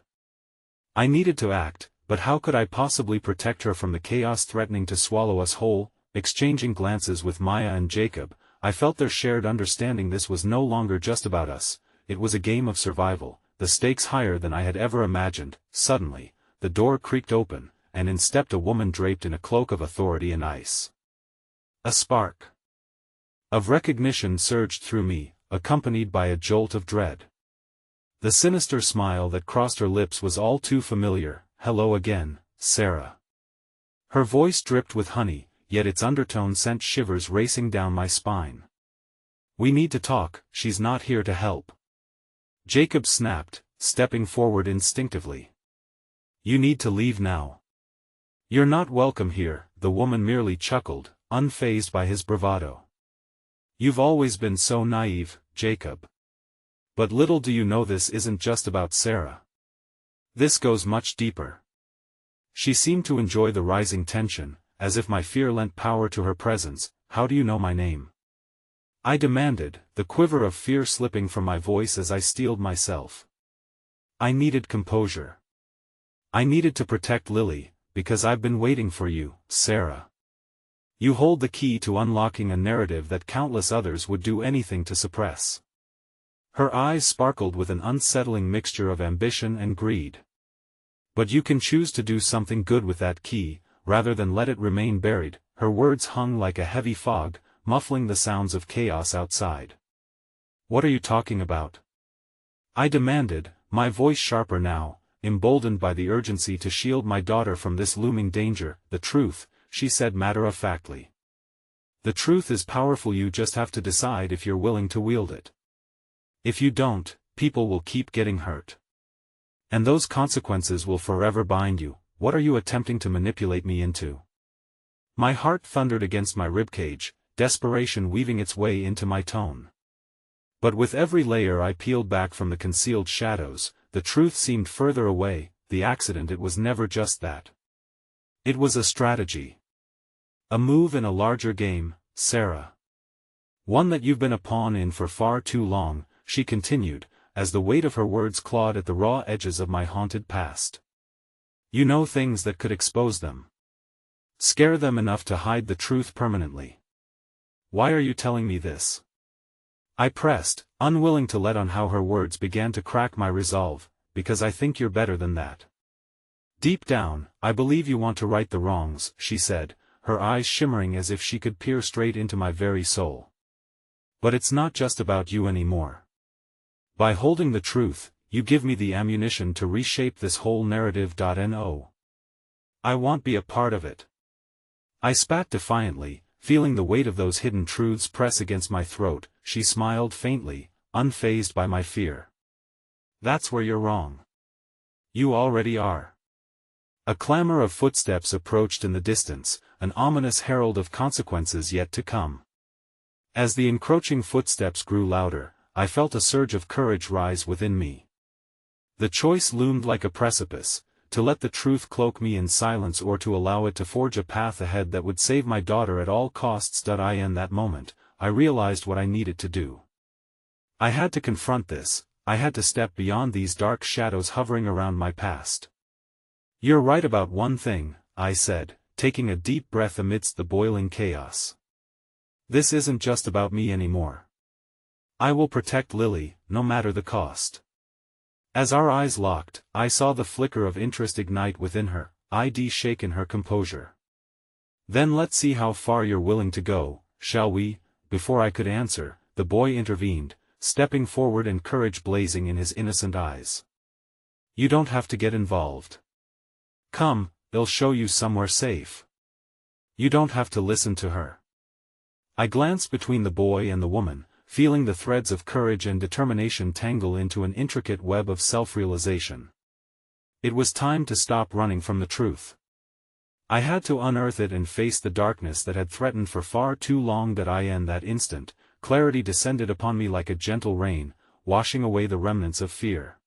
I needed to act, but how could I possibly protect her from the chaos threatening to swallow us whole? Exchanging glances with Maya and Jacob, I felt their shared understanding. This was no longer just about us, it was a game of survival, the stakes higher than I had ever imagined. Suddenly, the door creaked open, and in stepped a woman draped in a cloak of authority and ice. A spark of recognition surged through me, accompanied by a jolt of dread. The sinister smile that crossed her lips was all too familiar. "Hello again, Sarah." Her voice dripped with honey, yet its undertone sent shivers racing down my spine. "We need to talk, she's not here to help," Jacob snapped, stepping forward instinctively. "You need to leave now. You're not welcome here," the woman merely chuckled, unfazed by his bravado. "You've always been so naive, Jacob. But little do you know this isn't just about Sarah. This goes much deeper." She seemed to enjoy the rising tension, as if my fear lent power to her presence. "How do you know my name?" I demanded, the quiver of fear slipping from my voice as I steeled myself. I needed composure. "I needed to protect Lily, because I've been waiting for you, Sarah. You hold the key to unlocking a narrative that countless others would do anything to suppress." Her eyes sparkled with an unsettling mixture of ambition and greed. "But you can choose to do something good with that key, rather than let it remain buried." Her words hung like a heavy fog, muffling the sounds of chaos outside. "What are you talking about?" I demanded, my voice sharper now, emboldened by the urgency to shield my daughter from this looming danger. "The truth," she said matter-of-factly. "The truth is powerful, you just have to decide if you're willing to wield it. If you don't, people will keep getting hurt. And those consequences will forever bind you. What are you attempting to manipulate me into?" My heart thundered against my ribcage, desperation weaving its way into my tone. But with every layer I peeled back from the concealed shadows, the truth seemed further away. The accident, it was never just that. It was a strategy. A move in a larger game, Sarah. One that you've been a pawn in for far too long, she continued, as the weight of her words clawed at the raw edges of my haunted past. "You know things that could expose them. Scare them enough to hide the truth permanently. Why are you telling me this?" I pressed, unwilling to let on how her words began to crack my resolve. "Because I think you're better than that. Deep down, I believe you want to right the wrongs," she said, her eyes shimmering as if she could peer straight into my very soul. "But it's not just about you anymore. By holding the truth, you give me the ammunition to reshape this whole narrative. No. I won't be a part of it." I spat defiantly, feeling the weight of those hidden truths press against my throat. She smiled faintly, unfazed by my fear. "That's where you're wrong. You already are." A clamor of footsteps approached in the distance, an ominous herald of consequences yet to come. As the encroaching footsteps grew louder, I felt a surge of courage rise within me. The choice loomed like a precipice, to let the truth cloak me in silence or to allow it to forge a path ahead that would save my daughter at all costs. In that moment, I realized what I needed to do. I had to confront this. I had to step beyond these dark shadows hovering around my past. "You're right about one thing," I said, taking a deep breath amidst the boiling chaos. "This isn't just about me anymore. I will protect Lily, no matter the cost." As our eyes locked, I saw the flicker of interest ignite within her, ID shaken her composure. "Then let's see how far you're willing to go, shall we?" Before I could answer, the boy intervened, stepping forward and courage blazing in his innocent eyes. "You don't have to get involved. Come, they'll show you somewhere safe. You don't have to listen to her." I glanced between the boy and the woman, feeling the threads of courage and determination tangle into an intricate web of self-realization. It was time to stop running from the truth. I had to unearth it and face the darkness that had threatened for far too long. In that instant, clarity descended upon me like a gentle rain, washing away the remnants of fear.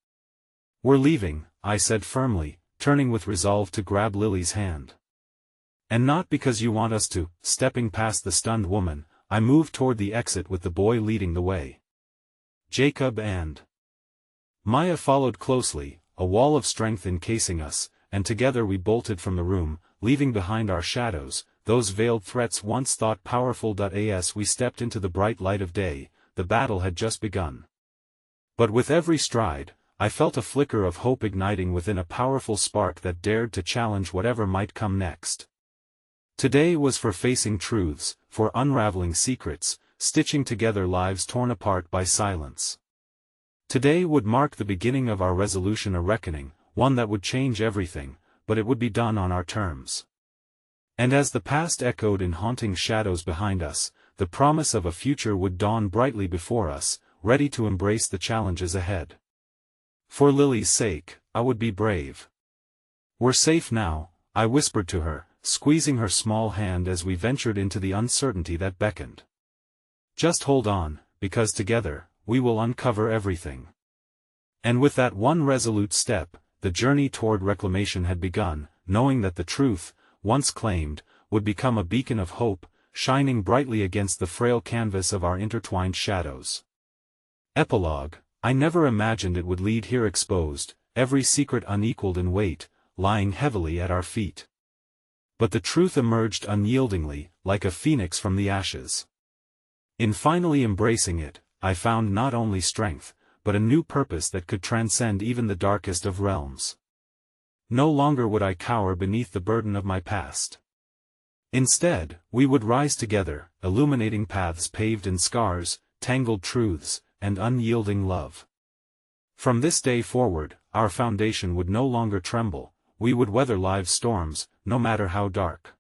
"We're leaving," I said firmly, turning with resolve to grab Lily's hand. "And not because you want us to." Stepping past the stunned woman, I moved toward the exit with the boy leading the way. Jacob and Maya followed closely, a wall of strength encasing us, and together we bolted from the room, leaving behind our shadows, those veiled threats once thought powerful. As we stepped into the bright light of day, the battle had just begun. But with every stride, I felt a flicker of hope igniting within, a powerful spark that dared to challenge whatever might come next. Today was for facing truths, for unraveling secrets, stitching together lives torn apart by silence. Today would mark the beginning of our resolution, a reckoning, one that would change everything, but it would be done on our terms. And as the past echoed in haunting shadows behind us, the promise of a future would dawn brightly before us, ready to embrace the challenges ahead. For Lily's sake, I would be brave. "We're safe now," I whispered to her, squeezing her small hand as we ventured into the uncertainty that beckoned. "Just hold on, because together, we will uncover everything." And with that one resolute step, the journey toward reclamation had begun, knowing that the truth, once claimed, would become a beacon of hope, shining brightly against the frail canvas of our intertwined shadows. Epilogue: I never imagined it would lead here exposed, every secret unequaled in weight, lying heavily at our feet. But the truth emerged unyieldingly, like a phoenix from the ashes. In finally embracing it, I found not only strength, but a new purpose that could transcend even the darkest of realms. No longer would I cower beneath the burden of my past. Instead, we would rise together, illuminating paths paved in scars, tangled truths, and unyielding love. From this day forward, our foundation would no longer tremble, we would weather life's storms, no matter how dark.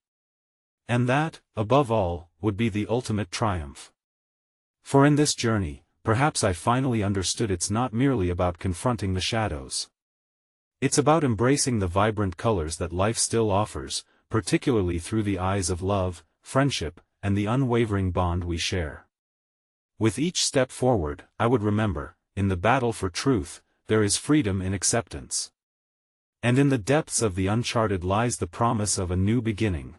And that, above all, would be the ultimate triumph. For in this journey, perhaps I finally understood it's not merely about confronting the shadows. It's about embracing the vibrant colors that life still offers, particularly through the eyes of love, friendship, and the unwavering bond we share. With each step forward, I would remember, in the battle for truth, there is freedom in acceptance. And in the depths of the uncharted lies the promise of a new beginning.